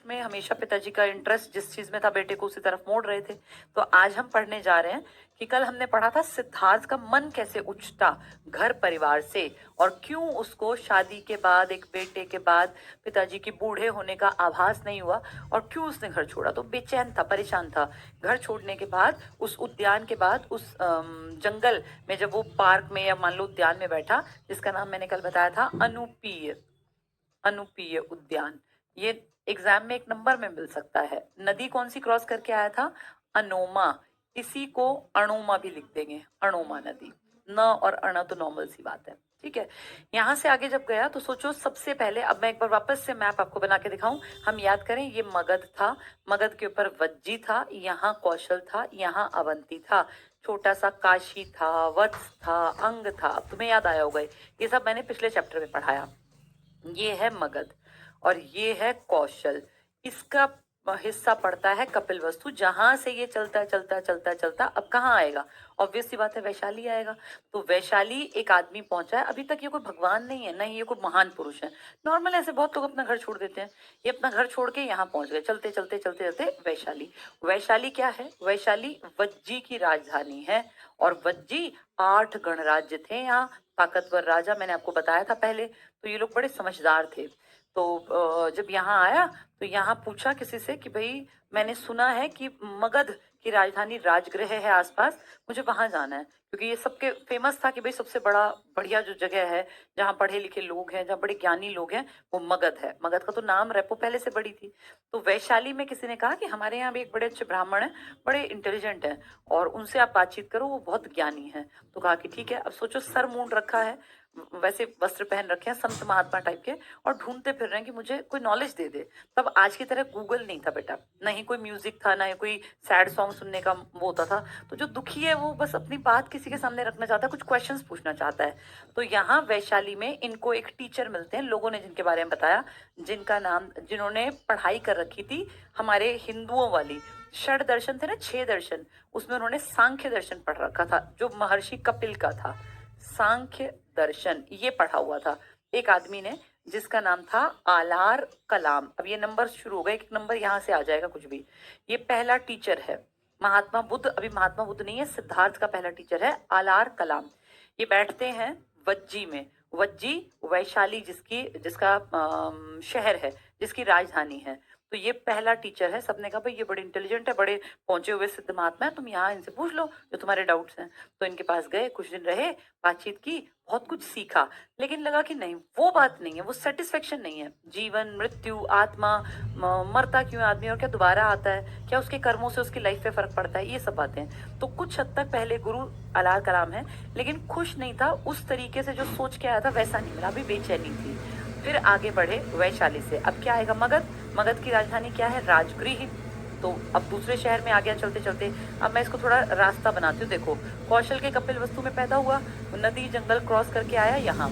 में हमेशा पिताजी का इंटरेस्ट जिस चीज में था बेटे को उसी तरफ मोड़ रहे थे। तो आज हम पढ़ने जा रहे हैं कि कल हमने पढ़ा था सिद्धार्थ का मन कैसे उछता घर परिवार से, और क्यों उसको शादी के बाद, एक बेटे के बाद पिताजी के बूढ़े होने का आभास नहीं हुआ, और क्यों उसने घर छोड़ा। तो बेचैन था, परेशान था। घर छोड़ने के बाद, उस उद्यान के बाद, उस जंगल में जब वो पार्क में या मान लो उद्यान में बैठा, जिसका नाम मैंने कल बताया था अनुपीय, अनुपीय उद्यान। ये एग्जाम में एक नंबर में मिल सकता है। नदी कौन सी क्रॉस करके आया था? अनोमा। इसी को अणोमा भी लिख देंगे, अणोमा नदी। न और अण तो नॉर्मल सी बात है, ठीक है। यहां से आगे जब गया तो सोचो, सबसे पहले अब मैं एक बार वापस से मैप आपको बना के दिखाऊं। हम याद करें, ये मगध था, मगध के ऊपर वज्जी था, यहाँ कौशल था, यहाँ अवंती था, छोटा सा काशी था, वत्स था, अंग था। अब तुम्हें याद आया होगा, ये सब मैंने पिछले चैप्टर में पढ़ाया। ये है मगध और ये है कौशल। इसका हिस्सा पड़ता है कपिलवस्तु, जहां से ये चलता चलता चलता चलता अब कहाँ आएगा? ऑब्वियस सी बात है, वैशाली आएगा। तो वैशाली एक आदमी पहुंचा है। अभी तक ये कोई भगवान नहीं है, नहीं ये कोई महान पुरुष है। नॉर्मल ऐसे बहुत लोग अपना घर छोड़ देते हैं। ये अपना घर छोड़ के यहाँ पहुंच गए, चलते चलते चलते चलते वैशाली। वैशाली क्या है? वैशाली वज्जी की राजधानी है। और वज्जी 8 गणराज्य थे यहाँ, ताकतवर राजा, मैंने आपको बताया था पहले। तो ये लोग बड़े समझदार थे। तो जब यहाँ आया तो यहाँ पूछा किसी से कि भाई, मैंने सुना है कि मगध की राजधानी राजगृह है आसपास, मुझे वहां जाना है। क्योंकि ये सबके फेमस था कि भाई सबसे बड़ा बढ़िया जो जगह है जहाँ पढ़े लिखे लोग हैं, जहाँ बड़े ज्ञानी लोग हैं, वो मगध है। मगध का तो नाम रेपो पहले से बड़ी थी। तो वैशाली में किसी ने कहा कि हमारे यहाँ भी एक बड़े अच्छे ब्राह्मण हैं, बड़े इंटेलिजेंट हैं, और उनसे आप बातचीत करो, वो बहुत ज्ञानी हैं। तो कहा कि ठीक है। अब सोचो, सर मूंड रखा है, वैसे वस्त्र पहन रखे हैं संत महात्मा टाइप के, और ढूंढते फिर रहे हैं कि मुझे कोई नॉलेज दे दे। तब आज की तरह गूगल नहीं था बेटा, ना ही कोई म्यूजिक था, ना ही कोई सैड सॉन्ग सुनने का वो होता था। तो जो दुखी है वो बस अपनी बात किसी के सामने रखना चाहता है, कुछ क्वेश्चंस पूछना चाहता है। तो यहाँ वैशाली में इनको एक टीचर मिलते हैं, लोगों ने जिनके बारे में बताया, जिनका नाम, जिन्होंने पढ़ाई कर रखी थी हमारे हिंदुओं वाली। षड दर्शन थे ना, 6 दर्शन, उसमें उन्होंने सांख्य दर्शन पढ़ रखा था, जो महर्षि कपिल का था। सांख्य दर्शन ये पढ़ा हुआ था एक आदमी ने, जिसका नाम था आलार कलाम। अब ये नंबर शुरू हो गए, एक नंबर यहाँ से आ जाएगा कुछ भी। ये पहला टीचर है महात्मा बुद्ध, अभी महात्मा बुद्ध नहीं है, सिद्धार्थ का पहला टीचर है आलार कलाम। ये बैठते हैं वज्जी में। वज्जी वैशाली जिसकी, जिसका शहर है, जिसकी राजधानी है। तो ये पहला टीचर है। सबने कहा भाई ये बड़े इंटेलिजेंट है, बड़े पहुंचे हुए सिद्ध महात्मा है, तुम यहाँ इनसे पूछ लो जो तुम्हारे डाउट्स हैं। तो इनके पास गए, कुछ दिन रहे, बातचीत की, बहुत कुछ सीखा। लेकिन लगा कि नहीं, वो बात नहीं है, वो सेटिस्फेक्शन नहीं है। जीवन, मृत्यु, आत्मा, मरता क्यों है आदमी, और क्या दोबारा आता है, क्या उसके कर्मों से उसकी लाइफ पे फर्क पड़ता है, ये सब बातें। तो कुछ हद तक पहले गुरु अलार कलाम है, लेकिन खुश नहीं था, उस तरीके से जो सोच के आया था वैसा नहीं मिला, अभी बेचैनी थी। फिर आगे बढ़े वैशाली से, अब क्या आएगा? मगध। मगध की राजधानी क्या है? राजगृह। तो अब दूसरे शहर में आ गया चलते चलते। अब मैं इसको थोड़ा रास्ता बनाती हूँ। देखो, कौशल के कपिल वस्तु में पैदा हुआ, नदी जंगल क्रॉस करके आया यहाँ।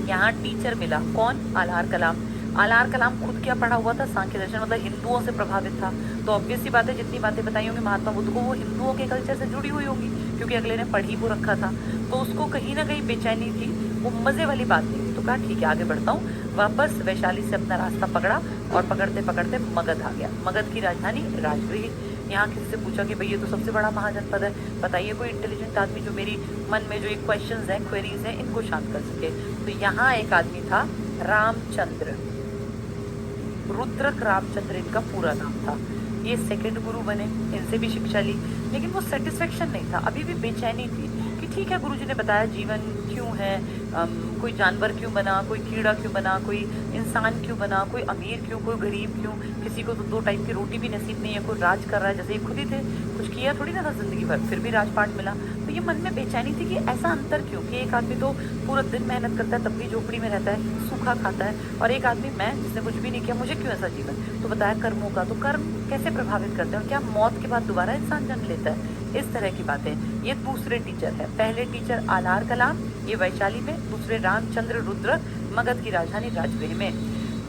यहाँ टीचर मिला, कौन? आलार कलाम। आलार कलाम खुद क्या पढ़ा हुआ था? सांख्य दर्शन, मतलब हिंदुओं से प्रभावित था। तो ऑब्वियस सी बात है, जितनी बातें बताई होंगी महात्मा बुद्ध को, वो हिंदुओं के कल्चर से जुड़ी हुई होंगी, क्योंकि अगले ने पढ़ी वो रखा था। तो उसको कहीं ना कहीं बेचैनी थी, वो मजे वाली बात नहीं थी। तो कहा ठीक है, आगे बढ़ता हूँ। वापस वैशाली से अपना रास्ता पकड़ा, और पकड़ते पकड़ते मगध आ गया। मगध की राजधानी राजगृह। यहाँ किसी से पूछा कि भाई ये तो सबसे बड़ा महाजनपद है, बताइए कोई इंटेलिजेंट आदमी जो मेरी मन में जो एक क्वेश्चंस हैं, क्वेरीज हैं, इनको शांत कर सके। तो यहाँ एक आदमी था, रामचंद्र, रुद्रक रामचंद्र इनका पूरा नाम था। ये सेकंड गुरु बने, इनसे भी शिक्षा ली, लेकिन वो सेटिस्फेक्शन नहीं था, अभी भी बेचैनी थी कि ठीक है, गुरुजी ने बताया जीवन क्यों है, कोई जानवर क्यों बना, कोई कीड़ा क्यों बना, कोई इंसान क्यों बना, कोई अमीर क्यों, कोई गरीब क्यों, किसी को तो 2 टाइम की रोटी भी नसीब नहीं है, कोई राज कर रहा है, जैसे ये खुद ही थे, कुछ किया थोड़ी ना था जिंदगी भर, फिर भी राजपाट मिला। तो ये मन में बेचैनी थी कि ऐसा अंतर क्यों, कि एक आदमी तो पूरा दिन मेहनत करता है तब भी झोपड़ी में रहता है, सूखा खाता है, और एक आदमी मैं, जिसने कुछ भी नहीं किया, मुझे क्यों ऐसा जीवन। तो बताया कर्मों का, तो कर्म कैसे प्रभावित करते हैं, और क्या मौत के बाद दोबारा इंसान जन्म लेता है, इस तरह की बातें। ये दूसरे टीचर है। पहले टीचर आलार कलाम, ये वैशाली में, दूसरे रामचंद्र रुद्र, मगध की राजधानी राजगृह में।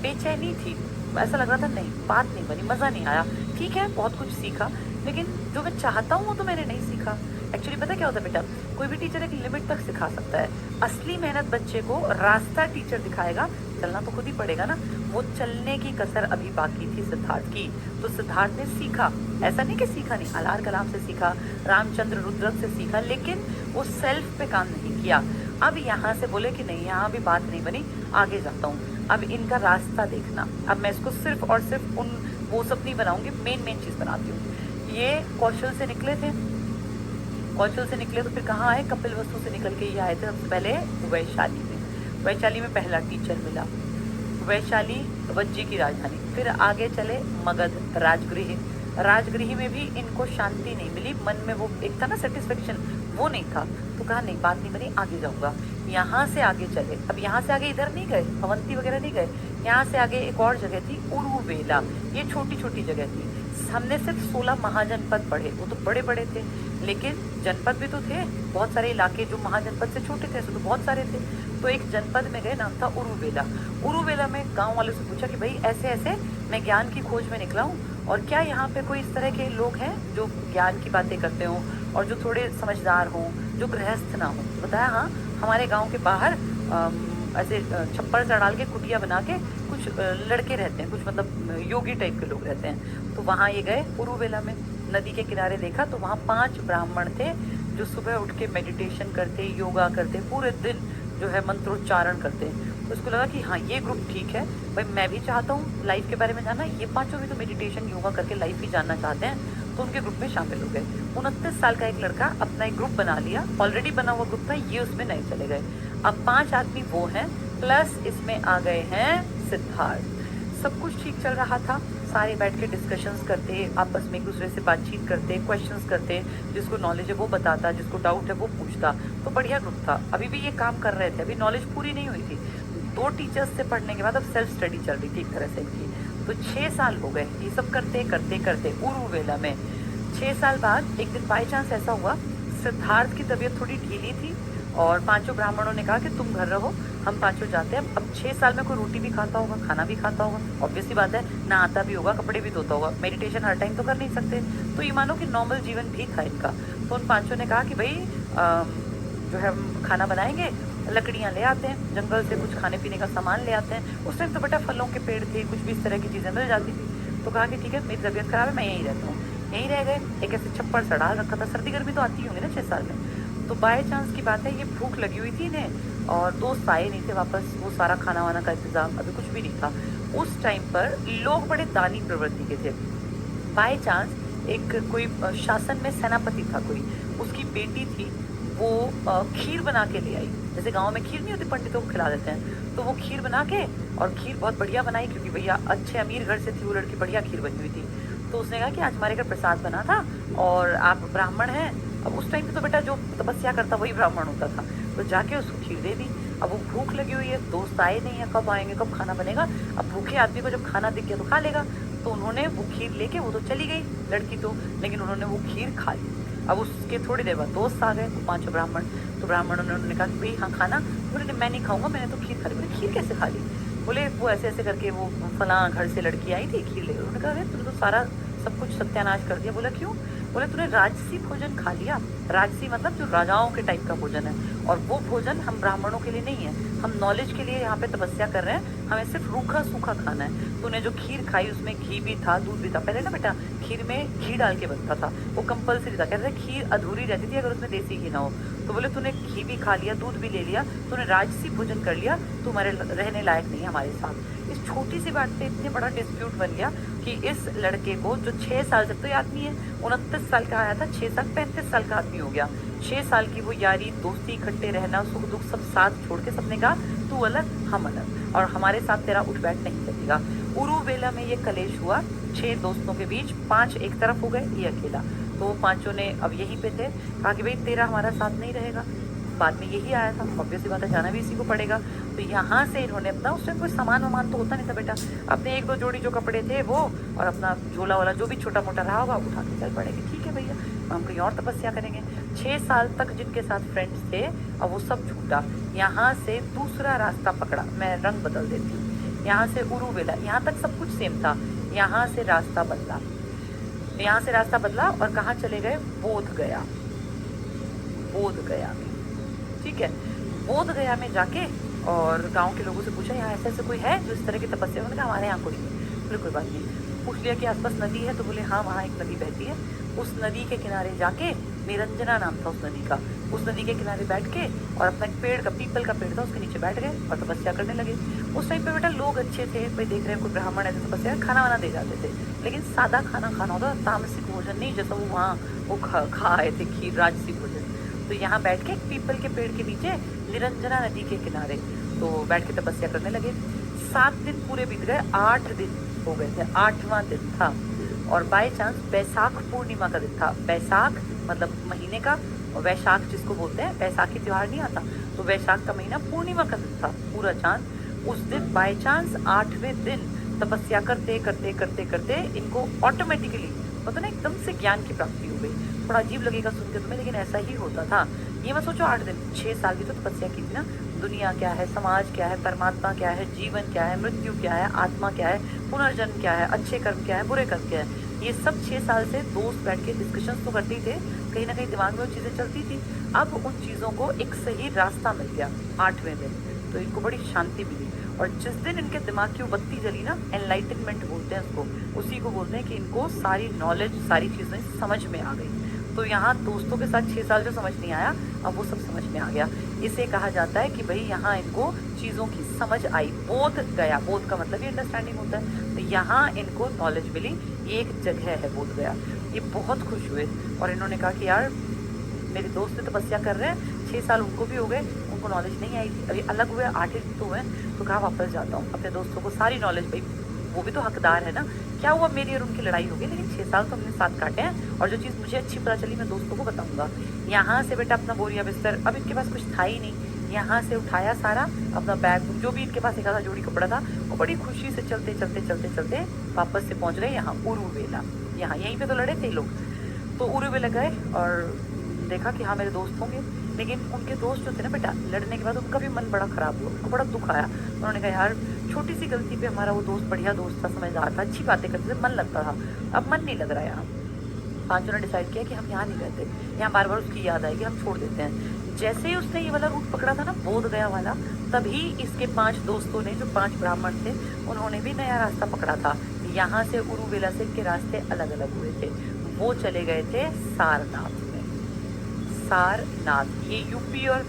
बेचैनी थी, ऐसा लग रहा था नहीं, बात नहीं बनी, मजा नहीं आया। ठीक है, बहुत कुछ सीखा, लेकिन जो मैं चाहता हूँ वो तो मैंने नहीं सीखा। एक्चुअली पता क्या होता है बेटा, कोई भी टीचर एक लिमिट तक सिखा सकता है। असली मेहनत बच्चे को रास्ता टीचर दिखाएगा, चलना तो खुद ही पड़ेगा ना। वो चलने की कसर अभी बाकी थी सिद्धार्थ की। तो सिद्धार्थ ने सीखा, ऐसा नहीं कि सीखा नहीं, अलार कलाम से सीखा, रामचंद्र रुद्रक से सीखा, लेकिन वो सेल्फ पे काम नहीं किया। अब यहाँ से बोले कि नहीं, यहाँ भी बात नहीं बनी, आगे जाता हूँ। अब इनका रास्ता देखना, अब मैं इसको सिर्फ और सिर्फ उन वो सब नहीं बनाऊंगी, मेन चीज बनाती हूँ। ये कौशल से निकले थे, कौशल से निकले तो फिर कहाँ आए, कपिल वस्तु से निकल के ये आए थे सबसे पहले वैशाली में। वैशाली में पहला टीचर मिला, वैशाली वज्जी की राजधानी। फिर आगे चले मगध, राजगृह। राजगृह में भी इनको शांति नहीं मिली, मन में वो एक था ना सेटिस्फेक्शन, वो नहीं था। तो कहा नहीं, बात नहीं बनी, आगे जाऊंगा। यहाँ से आगे चले, अब यहाँ से आगे इधर नहीं गए, अवंती वगैरह नहीं गए, यहाँ से आगे एक और जगह थी उरुवेला। ये छोटी छोटी जगह थी। हमने सिर्फ 16 महाजनपद पढ़े, वो तो बड़े बड़े थे, लेकिन जनपद भी तो थे बहुत सारे, इलाके जो महाजनपद से छोटे थे तो बहुत सारे थे। तो एक जनपद में गए, नाम था उरुवेला। उरुवेला में गांव वालों से पूछा कि भाई ऐसे ऐसे मैं ज्ञान की खोज में निकला हूँ, और क्या यहाँ पे कोई इस तरह के लोग हैं जो ज्ञान की बातें करते हों और जो थोड़े समझदार हों, जो गृहस्थ ना हो। बताया हाँ, हमारे गाँव के बाहर ऐसे छप्पर से डाल के कुटिया बना के कुछ लड़के रहते हैं, कुछ मतलब योगी टाइप के लोग रहते हैं। तो वहाँ ये गए उरुवेला में, नदी के किनारे देखा तो वहाँ 5 ब्राह्मण थे जो सुबह उठ के मेडिटेशन करते, योगा करते, पूरे दिन जो है मंत्रोच्चारण करते। तो उसको लगा कि हाँ ये ग्रुप ठीक है भाई, मैं भी चाहता हूँ लाइफ के बारे में जानना, ये 5 भी तो मेडिटेशन योगा करके लाइफ ही जानना चाहते हैं। तो उनके ग्रुप में शामिल हो गए। 29 साल का एक लड़का अपना एक ग्रुप बना लिया, ऑलरेडी बना हुआ ग्रुप था, ये उसमें नहीं चले गए। अब 5 आदमी वो हैं, प्लस इसमें आ गए हैं सिद्धार्थ। सब कुछ ठीक चल रहा था, सारे बैठ के डिस्कशंस करते, आपस में एक दूसरे से बातचीत करते, क्वेश्चंस करते, जिसको नॉलेज है वो बताता, जिसको डाउट है वो पूछता। तो बढ़िया ग्रुप था, अभी भी ये काम कर रहे थे, अभी नॉलेज पूरी नहीं हुई थी। 2 टीचर्स से पढ़ने के बाद अब सेल्फ स्टडी चल रही थी एक तरह से इनकी। तो 6 साल हो गए ये सब करते करते करते उरुवेला में। 6 साल बाद एक दिन बाई चांस ऐसा हुआ, सिद्धार्थ की तबीयत थोड़ी ढीली थी और 5 ब्राह्मणों ने कहा कि तुम घर रहो, हम 5 जाते हैं। अब 6 साल में कोई रोटी भी खाता होगा, खाना भी खाता होगा, ऑब्वियसली बात है, नहाता भी होगा, कपड़े भी धोता होगा, मेडिटेशन हर टाइम तो कर नहीं सकते। तो ये मानो कि नॉर्मल जीवन भी था इनका। तो उन 5 ने कहा कि भाई जो है हम खाना बनाएंगे, लकड़ियाँ ले आते हैं, जंगल से कुछ खाने पीने का सामान ले आते हैं। उस टाइम तो बेटा फलों के पेड़ थे, कुछ भी इस तरह की चीज़ें मिल जाती थी। तो कहा कि ठीक है, मेरी तबीयत खराब है, मैं यहीं रहता हूँ। यहीं रह गए, एक ऐसे छप्पर सा डाल रखा था, सर्दी गर्मी तो आती होंगी ना 6 साल में। तो बाय चांस की बात है, ये भूख लगी हुई थी इन्हें और दोस्त आए नहीं थे वापस, वो सारा खाना वाना का इंतजाम अभी कुछ भी नहीं था। उस टाइम पर लोग बड़े दानी प्रवृत्ति के थे। बाय चांस एक कोई शासन में सेनापति था कोई, उसकी बेटी थी, वो खीर बना के ले आई। जैसे गांव में खीर नहीं होती, पंडितों को खिला देते हैं, तो वो खीर बना के, और खीर बहुत बढ़िया बनाई क्योंकि भैया अच्छे अमीर घर से थी वो लड़की, बढ़िया खीर बनी हुई थी। तो उसने कहा कि आज हमारे घर प्रसाद बना था और आप ब्राह्मण हैं। अब उस टाइम पे तो बेटा जो तपस्या करता वही ब्राह्मण होता था। तो जाके उसको खीर दे दी। अब वो भूख लगी हुई है, दोस्त आए नहीं है, कब आएंगे, कब खाना बनेगा। अब भूखे आदमी को जब खाना दिख गया तो खा लेगा। तो उन्होंने वो खीर लेके, वो तो चली गई लड़की तो, लेकिन उन्होंने वो खीर खा ली। अब उसके थोड़ी देर बाद दोस्त आ गए, वो 5 ब्राह्मण। तो ब्राह्मणों ने उन्होंने कहा कि भाई हाँ खाना, बोले मैं नहीं खाऊंगा, मैंने तो खीर खा ली। बोले खीर कैसे खा ली? बोले वो ऐसे ऐसे करके वो फलां घर से लड़की आई थी, खीर ले। उन्होंने कहा अरे तुमने तो सारा सब कुछ सत्यानाश कर दिया। बोला क्यों? बोले तूने राजसी भोजन खा लिया। राजसी मतलब जो राजाओं के टाइप का भोजन है, और वो भोजन हम ब्राह्मणों के लिए नहीं है, हम नॉलेज के लिए यहाँ पे तपस्या कर रहे हैं, हमें सिर्फ रूखा सूखा खाना है। तूने जो खीर खाई उसमें घी भी था, दूध भी था। पहले ना बेटा खीर में घी डाल के बनता था, वो कंपलसरी था, कहते थे खीर अधूरी रहती थी अगर उसमें देसी घी ना हो। तो बोले तूने घी भी खा लिया, दूध भी ले लिया, तूने राजसी भोजन कर लिया, तू हमारे रहने लायक नहीं है हमारे साथ। इस छोटी सी बात पे इतने बड़ा डिस्प्यूट बन गया कि इस लड़के को, जो 6 साल से, तो ये आदमी है 29 साल का आया था, 6 साल 35 साल का आदमी हो गया। 6 साल की वो यारी दोस्ती, इकट्ठे रहना, सुख दुख सब साथ छोड़ के सबने कहा तू अलग हम अलग, और हमारे साथ तेरा उठ बैठ नहीं चलेगा। उरुवेला में ये कलेश हुआ 6 दोस्तों के बीच, 5 एक तरफ हो गए, ये अकेला। तो वो 5 ने अब यहीं पे थे, कहा कि भाई तेरा हमारा साथ नहीं रहेगा। बाद में यही आया था, ऑब्वियसली बात है, जाना भी इसी को पड़ेगा। तो यहाँ से इन्होंने अपना, उसमें कोई सामान वामान तो होता नहीं था बेटा, अपने 1-2 जोड़ी जो कपड़े थे वो, और अपना झोला वाला जो भी छोटा मोटा रहा होगा उठा के चल पड़ेंगे। ठीक है भैया, हम कहीं और तपस्या करेंगे। 6 साल तक जिनके साथ फ्रेंड्स थे, अब वो सब छूटा। यहाँ से दूसरा रास्ता पकड़ा, मैं रंग बदल देती हूँ। यहाँ से उरुवेला, यहाँ तक सब कुछ सेम था, यहाँ से रास्ता बदला। यहाँ से रास्ता बदला और कहाँ चले गए? बोध गया। बोध गया में। ठीक है, बोध गया में जाके और गांव के लोगों से पूछा यहाँ ऐसे ऐसे कोई है जो इस तरह की तपस्या, उन्होंने कहा हमारे यहाँ कोई नहीं। बोले कोई बात नहीं। पूछ लिया कि आसपास नदी है, तो बोले हाँ वहाँ एक नदी बहती है, उस नदी के किनारे जाके, निरंजना नाम था उस नदी का, उस नदी के किनारे बैठ के और अपना एक पेड़ का, पीपल का पेड़ था, उसके नीचे बैठ गए और तपस्या करने लगे। उस टाइम पे बेटा लोग अच्छे थे, भाई देख रहे हैं कोई ब्राह्मण है तो तपस्या, खाना वाना दे जाते थे, लेकिन सादा खाना खाना होता, तामसिक भोजन नहीं, जैसा वो वहाँ वो खा आए थे खीर, राजसी भोजन। तो यहाँ बैठ के पीपल के पेड़ के नीचे निरंजना नदी के किनारे तो बैठ के तपस्या करने लगे। 7 दिन पूरे बीत गए, 8 दिन हो गए थे, 8वां दिन था और बाय चांस बैसाख पूर्णिमा का दिन था। बैसाख मतलब महीने का, और वैशाख जिसको बोलते हैं, बैसाखी त्योहार नहीं आता, तो वैशाख का महीना पूर्णिमा का दिन था, पूरा चांद। उस दिन बाय चांस 8वें दिन तपस्या करते करते करते करते इनको ऑटोमेटिकली पता ना एकदम से ज्ञान की प्राप्ति हो गई। थोड़ा अजीब लगेगा सुन के तुम्हें, लेकिन ऐसा ही होता था। ये मत सोचो 8 दिन, 6 साल की तो तपस्या की थी ना। दुनिया क्या है, समाज क्या है, परमात्मा क्या है, जीवन क्या है, मृत्यु क्या है, आत्मा क्या है, पुनर्जन्म क्या है, अच्छे कर्म क्या है, बुरे कर्म क्या है, ये सब 6 साल से दोस्त बैठ के डिस्कशन तो करते ही थे, कहीं ना कहीं दिमाग में वो चीज़ें चलती थी। अब उन चीज़ों को एक सही रास्ता मिल गया 8वें दिन, तो इनको बड़ी शांति मिली। और जिस दिन इनके दिमाग की वो बत्ती जली ना, एनलाइटनमेंट बोलते हैं उसको, उसी को बोलते हैं कि इनको सारी नॉलेज, सारी चीज़ें समझ में आ गई। तो यहाँ दोस्तों के साथ 6 साल जो समझ नहीं आया, अब वो सब समझ में आ गया। इसे कहा जाता है कि भाई यहाँ इनको चीज़ों की समझ आई, बोध गया। बोध का मतलब ये अंडरस्टैंडिंग होता है, तो यहाँ इनको नॉलेज मिली। ये एक जगह है बोध गया। ये बहुत खुश हुए और इन्होंने कहा कि यार मेरे दोस्त तपस्या कर रहे हैं, 6 साल उनको भी हो गए, उनको नॉलेज नहीं आई थी, अभी अलग हुए 8 दिन तो हुए, तो कहा वापस जाता हूँ अपने दोस्तों को सारी नॉलेज, भाई वो भी तो हकदार है ना। क्या हुआ, मेरी और उनकी लड़ाई हो गई, लेकिन 6 साल तो हमने साथ काटे हैं, और जो चीज़ मुझे अच्छी पता चली मैं दोस्तों को बताऊंगा। यहाँ से बेटा अपना बोरिया बिस्तर, अब इनके पास कुछ था ही नहीं, यहाँ से उठाया सारा अपना बैग, जो भी इनके पास एक आधा जोड़ी कपड़ा था, और बड़ी खुशी से चलते चलते चलते चलते वापस से पहुँच गए यहाँ उरुवेला। यहाँ यहीं पे तो लड़े थे लोग, तो उरुवेला गए और देखा कि हाँ मेरे दोस्त होंगे, लेकिन उनके दोस्त जो थे ना बेटा, लड़ने के बाद उनका भी मन बड़ा खराब हुआ, उनको बड़ा दुख आया। उन्होंने कहा यार छोटी सी गलती पे हमारा वो दोस्त बढ़िया दोस्त था, समझदार था, अच्छी बातें करते थे, मन लगता था, अब मन नहीं लग रहा यहाँ। पांचों ने डिसाइड किया कि हम यहाँ नहीं रहते, यहाँ बार बार उसकी याद आएगी, हम छोड़ देते हैं। जैसे ही उसने ये वाला रूट पकड़ा था ना, बोध गया वाला, तभी इसके 5 दोस्तों ने, जो 5 ब्राह्मण थे, उन्होंने भी नया रास्ता पकड़ा था। यहाँ से उरुवेला से इनके रास्ते अलग अलग हुए थे। वो चले गए थे सारनाथ में। सारनाथ ये यूपी और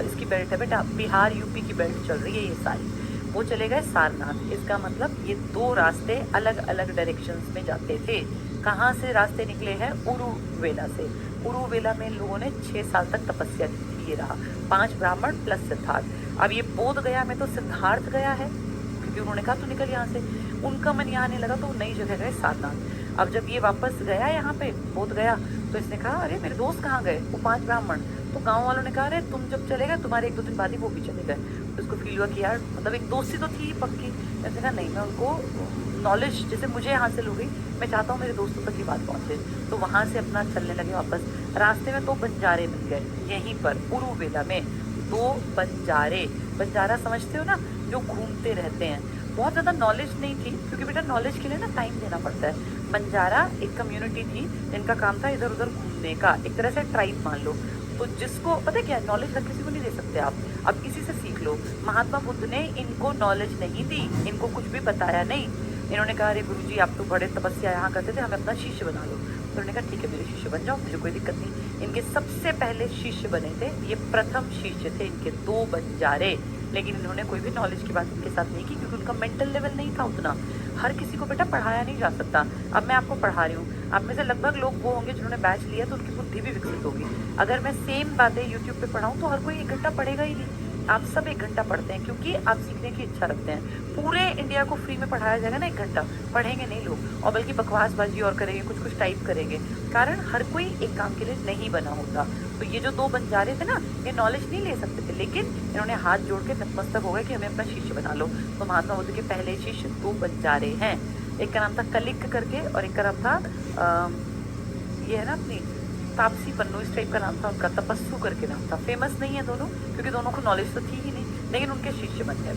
इसकी बेल्ट है बेटा, बिहार यूपी की बेल्ट चल रही है ये सारी। वो चले गए सारनाथ, इसका मतलब ये 2 रास्ते अलग अलग डायरेक्शंस में जाते थे। कहाँ से रास्ते निकले हैं? उरुवेला से। उरुवेला में लोगों ने 6 साल तक तपस्या की थी, ये रहा 5 ब्राह्मण प्लस सिद्धार्थ। अब ये बोध गया में तो सिद्धार्थ गया है, क्योंकि उन्होंने कहा तू निकल यहाँ से, उनका मन यहाँ आने लगा, तो वो नई जगह गए सारनाथ। अब जब ये वापस गया यहाँ पे बोध गया, तो इसने कहा अरे मेरे दोस्त कहाँ गए, वो 5 ब्राह्मण। तो गांव वालों ने कहा अरे तुम जब चले गए, तुम्हारे 1-2 दिन बाद ही वो भी चले गए। तो उसको फील हुआ कि यार मतलब एक दोस्ती तो थी पक्की। ऐसे कहा नहीं, मैं उनको नॉलेज जैसे मुझे हासिल हो गई, मैं चाहता हूँ मेरे दोस्तों तक ये बात पहुँचे। तो वहाँ से अपना चलने लगे वापस। रास्ते में 2 बंजारे मिल गए, यहीं पर उरुवेला में 2 बंजारे। बंजारा समझते हो ना, जो घूमते रहते हैं। बहुत ज़्यादा नॉलेज नहीं थी, क्योंकि बेटा नॉलेज के लिए ना टाइम देना पड़ता है। बंजारा एक कम्युनिटी थी जिनका काम था इधर उधर घूमने का, एक तरह से ट्राइब मान लो। तो जिसको पता है क्या, नॉलेज हर किसी को नहीं दे सकते आप, अब किसी से सीख लो। महात्मा बुद्ध ने इनको नॉलेज नहीं दी, इनको कुछ भी बताया नहीं। इन्होंने कहा अरे गुरुजी आप तो बड़े तपस्या यहाँ करते थे, हमें अपना शिष्य बना लो। तो उन्होंने कहा ठीक है मेरे शिष्य बन जाओ, मुझे कोई दिक्कत नहीं। इनके सबसे पहले शिष्य बने थे, ये प्रथम शिष्य थे इनके 2 बंजारे। लेकिन इन्होंने कोई भी नॉलेज की बात इनके साथ नहीं की, क्योंकि उनका मेंटल लेवल नहीं था उतना। हर किसी को बेटा पढ़ाया नहीं जा सकता। अब मैं आपको पढ़ा रही हूँ, आप में से लगभग लोग वो होंगे जिन्होंने बैच लिया, तो उनकी बुद्धि भी विकसित होगी। अगर मैं सेम बातें यूट्यूब पे पढ़ाऊँ तो हर कोई 1 घंटा पढ़ेगा ही नहीं। आप सब 1 घंटा पढ़ते हैं क्योंकि आप सीखने की इच्छा रखते हैं। पूरे इंडिया को फ्री में पढ़ाया जाएगा ना 1 घंटा, पढ़ेंगे नहीं लोग, और बल्कि बकवासबाजी और करेंगे, कुछ कुछ टाइप करेंगे। कारण हर कोई एक काम के लिए नहीं बना होता। तो ये जो 2 बंजारे थे ना, ये नॉलेज नहीं ले सकते थे, लेकिन इन्होंने हाथ जोड़ के नतमस्तक हो गए कि हमें अपना शिष्य बना लो। तो महात्मा बुद्ध के पहले शिष्य 2 बंजारे हैं। एक का नाम था कलिक करके, और एक का नाम था ये है ना अपनी तापसी पन्नू, इस टाइप का नाम था उनका, तपस्सु करके नाम था। फेमस नहीं है दोनों, क्योंकि दोनों को नॉलेज तो थी ही नहीं, लेकिन उनके शिष्य बन गए।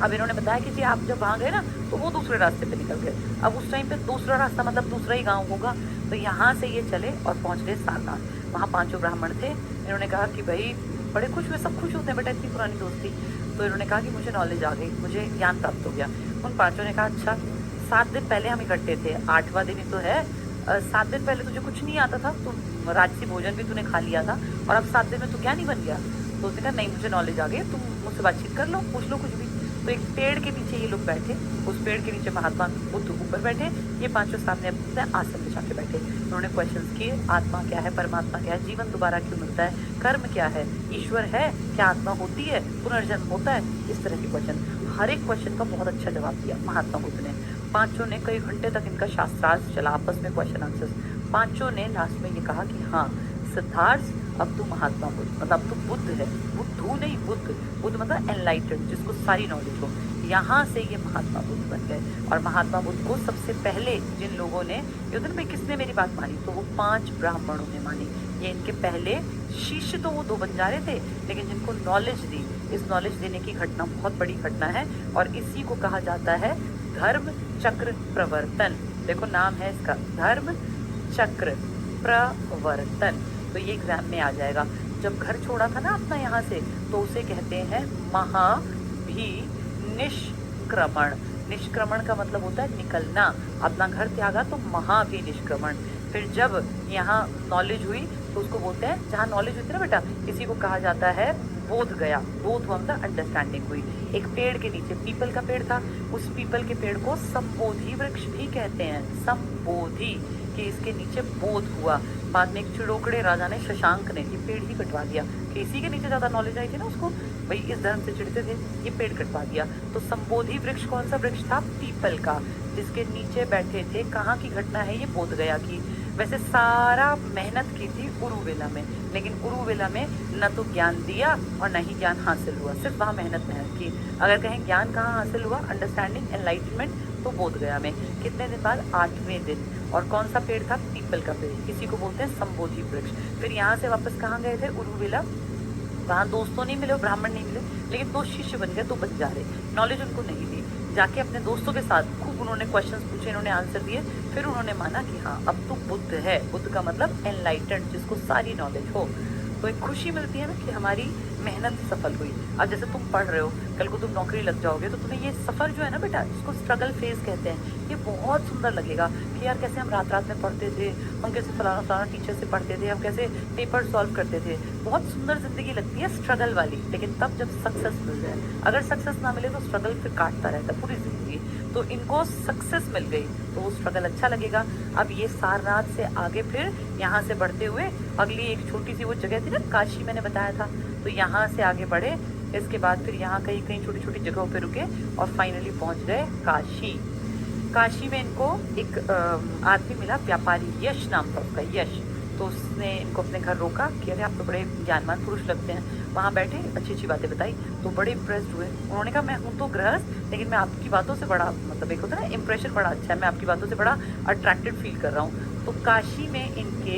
अब इन्होंने बताया कि जी आप जब वहाँ गए ना, तो वो दूसरे रास्ते पे निकल गए। अब उस टाइम पे दूसरा रास्ता मतलब दूसरा ही गांव होगा। तो यहाँ से ये चले और पहुँच गए सारनाथ। वहाँ पांचों ब्राह्मण थे। इन्होंने कहा कि भाई बड़े खुश हुए, सब खुश होते हैं बेटा, इतनी पुरानी दोस्ती। तो इन्होंने कहा कि मुझे नॉलेज आ गई, मुझे ज्ञान प्राप्त हो गया। उन पांचों ने कहा अच्छा 7 दिन पहले हम इकट्ठे थे, 8वां दिन ही तो है, 7 दिन पहले तुझे कुछ नहीं आता था, तुम राजसी भोजन भी तूने खा लिया था और अब 7 दिन में तू क्या नहीं बन गया। तो उसने कहा नहीं मुझे नॉलेज आ गई, तुम मुझसे बातचीत कर लो, पूछ लो कुछ भी। तो एक पेड़ के नीचे ये लोग बैठे, उस पेड़ के नीचे महात्मा बुद्ध ऊपर बैठे, ये पांचों सामने अपने आसन बिछा के बैठे। उन्होंने क्वेश्चंस किए, आत्मा क्या है, परमात्मा क्या है, जीवन दोबारा क्यों मिलता है, कर्म क्या है, ईश्वर है क्या, आत्मा होती है, पुनर्जन्म होता है, इस तरह के क्वेश्चन। हर एक क्वेश्चन का बहुत अच्छा जवाब दिया महात्मा बुद्ध ने। पांचों ने कई घंटे तक इनका शास्त्रार्थ चला, आपस में क्वेश्चन आंसर्स। पांचों ने लास्ट में ये कहा कि हाँ सिद्धार्थ अब तू महात्मा बुद्ध, मतलब अब तू बुद्ध है, बुद्धू नहीं बुद्ध, बुद्ध मतलब एनलाइटेड, जिसको सारी नॉलेज हो। यहाँ से ये महात्मा बुद्ध बन गए। और महात्मा बुद्ध को सबसे पहले जिन लोगों ने युद्ध में किसने मेरी बात मानी, तो वो 5 ब्राह्मणों ने मानी। ये इनके पहले शिष्य तो वो 2 बन जा रहे थे, लेकिन जिनको नॉलेज दी, इस नॉलेज देने की घटना बहुत बड़ी घटना है और इसी को कहा जाता है धर्म चक्र प्रवर्तन। देखो नाम है इसका, धर्म चक्र प्रवर्तन। तो ये एग्जाम में आ जाएगा। जब घर छोड़ा था ना अपना यहाँ से, तो उसे कहते हैं महाभी निष्क्रमण। निष्क्रमण का मतलब होता है निकलना, अपना घर त्यागा तो महाभी निष्क्रमण। फिर जब यहाँ नॉलेज हुई तो उसको बोलते हैं, जहाँ नॉलेज हुई थी ना बेटा, इसी को कहा जाता है बोध गया। बोध हुआ मतलब अंडरस्टैंडिंग हुई। एक पेड़ के नीचे, पीपल का पेड़ था, उस पीपल के पेड़ को संबोधि वृक्ष भी कहते हैं, संबोधि, कि इसके नीचे बोध हुआ। बाद में एक चिड़ोकड़े राजा ने, शशांक ने, ये पेड़ ही कटवा दिया कि इसी के नीचे ज्यादा नॉलेज आई थी ना उसको, भाई इस धर्म से चिढ़ते थे, ये पेड़ कटवा दिया। तो संबोधि वृक्ष कौन सा वृक्ष था, पीपल का, जिसके नीचे बैठे थे। कहाँ की घटना है ये, बोध गया की। वैसे सारा मेहनत की थी उरुवेला में, लेकिन उरुवेला में न तो ज्ञान दिया और न ही ज्ञान हासिल हुआ, सिर्फ वहाँ मेहनत की। अगर कहें ज्ञान कहाँ हासिल हुआ, अंडरस्टैंडिंग एनलाइटमेंट, तो बोध गया में। कितने दिन बाद, 8वें दिन। और कौन सा पेड़ था, पीपल का पेड़, इसी को बोलते हैं संबोधि वृक्ष। फिर यहाँ से वापस कहाँ गए थे, उरुवेला। वहाँ दोस्तों नहीं मिले, ब्राह्मण नहीं मिले, लेकिन 2 शिष्य बन गए, 2 बंजारे। नॉलेज उनको नहीं दी, जाके अपने दोस्तों के साथ खूब उन्होंने क्वेश्चंस पूछे, इन्होंने आंसर दिए। फिर उन्होंने माना कि हाँ अब तो बुद्ध है। बुद्ध का मतलब एनलाइटेंड, जिसको सारी नॉलेज हो। तो एक खुशी मिलती है ना कि हमारी मेहनत सफल हुई। अब जैसे तुम पढ़ रहे हो, कल को तुम नौकरी लग जाओगे, तो तुम्हें ये सफर जो है ना बेटा, जिसको स्ट्रगल फेज कहते हैं, ये बहुत सुंदर लगेगा कि यार कैसे हम रात रात में पढ़ते थे, हम कैसे फलाना फलाना टीचर से पढ़ते थे, हम कैसे पेपर सॉल्व करते थे। बहुत सुंदर जिंदगी लगती है स्ट्रगल वाली। लेकिन तब जब सक्सेस मिल जाए, अगर सक्सेस ना मिले तो स्ट्रगल फिर काटता रहता है पूरी जिंदगी। तो इनको सक्सेस मिल गई तो वो स्ट्रगल अच्छा लगेगा। अब ये सारनाथ से आगे फिर यहाँ से बढ़ते हुए अगली एक छोटी सी वो जगह थी ना, काशी, मैंने बताया था, तो यहाँ से आगे बढ़े। इसके बाद फिर यहाँ कहीं कहीं छोटी छोटी जगहों पे रुके और फाइनली पहुंच गए काशी। काशी में इनको एक आदमी मिला, व्यापारी, यश नाम था उसका, यश। तो उसने इनको अपने घर रोका कि अरे आप तो बड़े ज्ञानवान पुरुष लगते हैं। वहाँ बैठे, अच्छी अच्छी बातें बताई, तो बड़े इम्प्रेस्ड हुए। उन्होंने कहा मैं हूँ तो गृहस्थ, लेकिन मैं आपकी बातों से बड़ा, मतलब एक होता है ना इम्प्रेशन बड़ा अच्छा है, मैं आपकी बातों से बड़ा अट्रैक्टेड फील कर रहा हूँ। तो काशी में इनके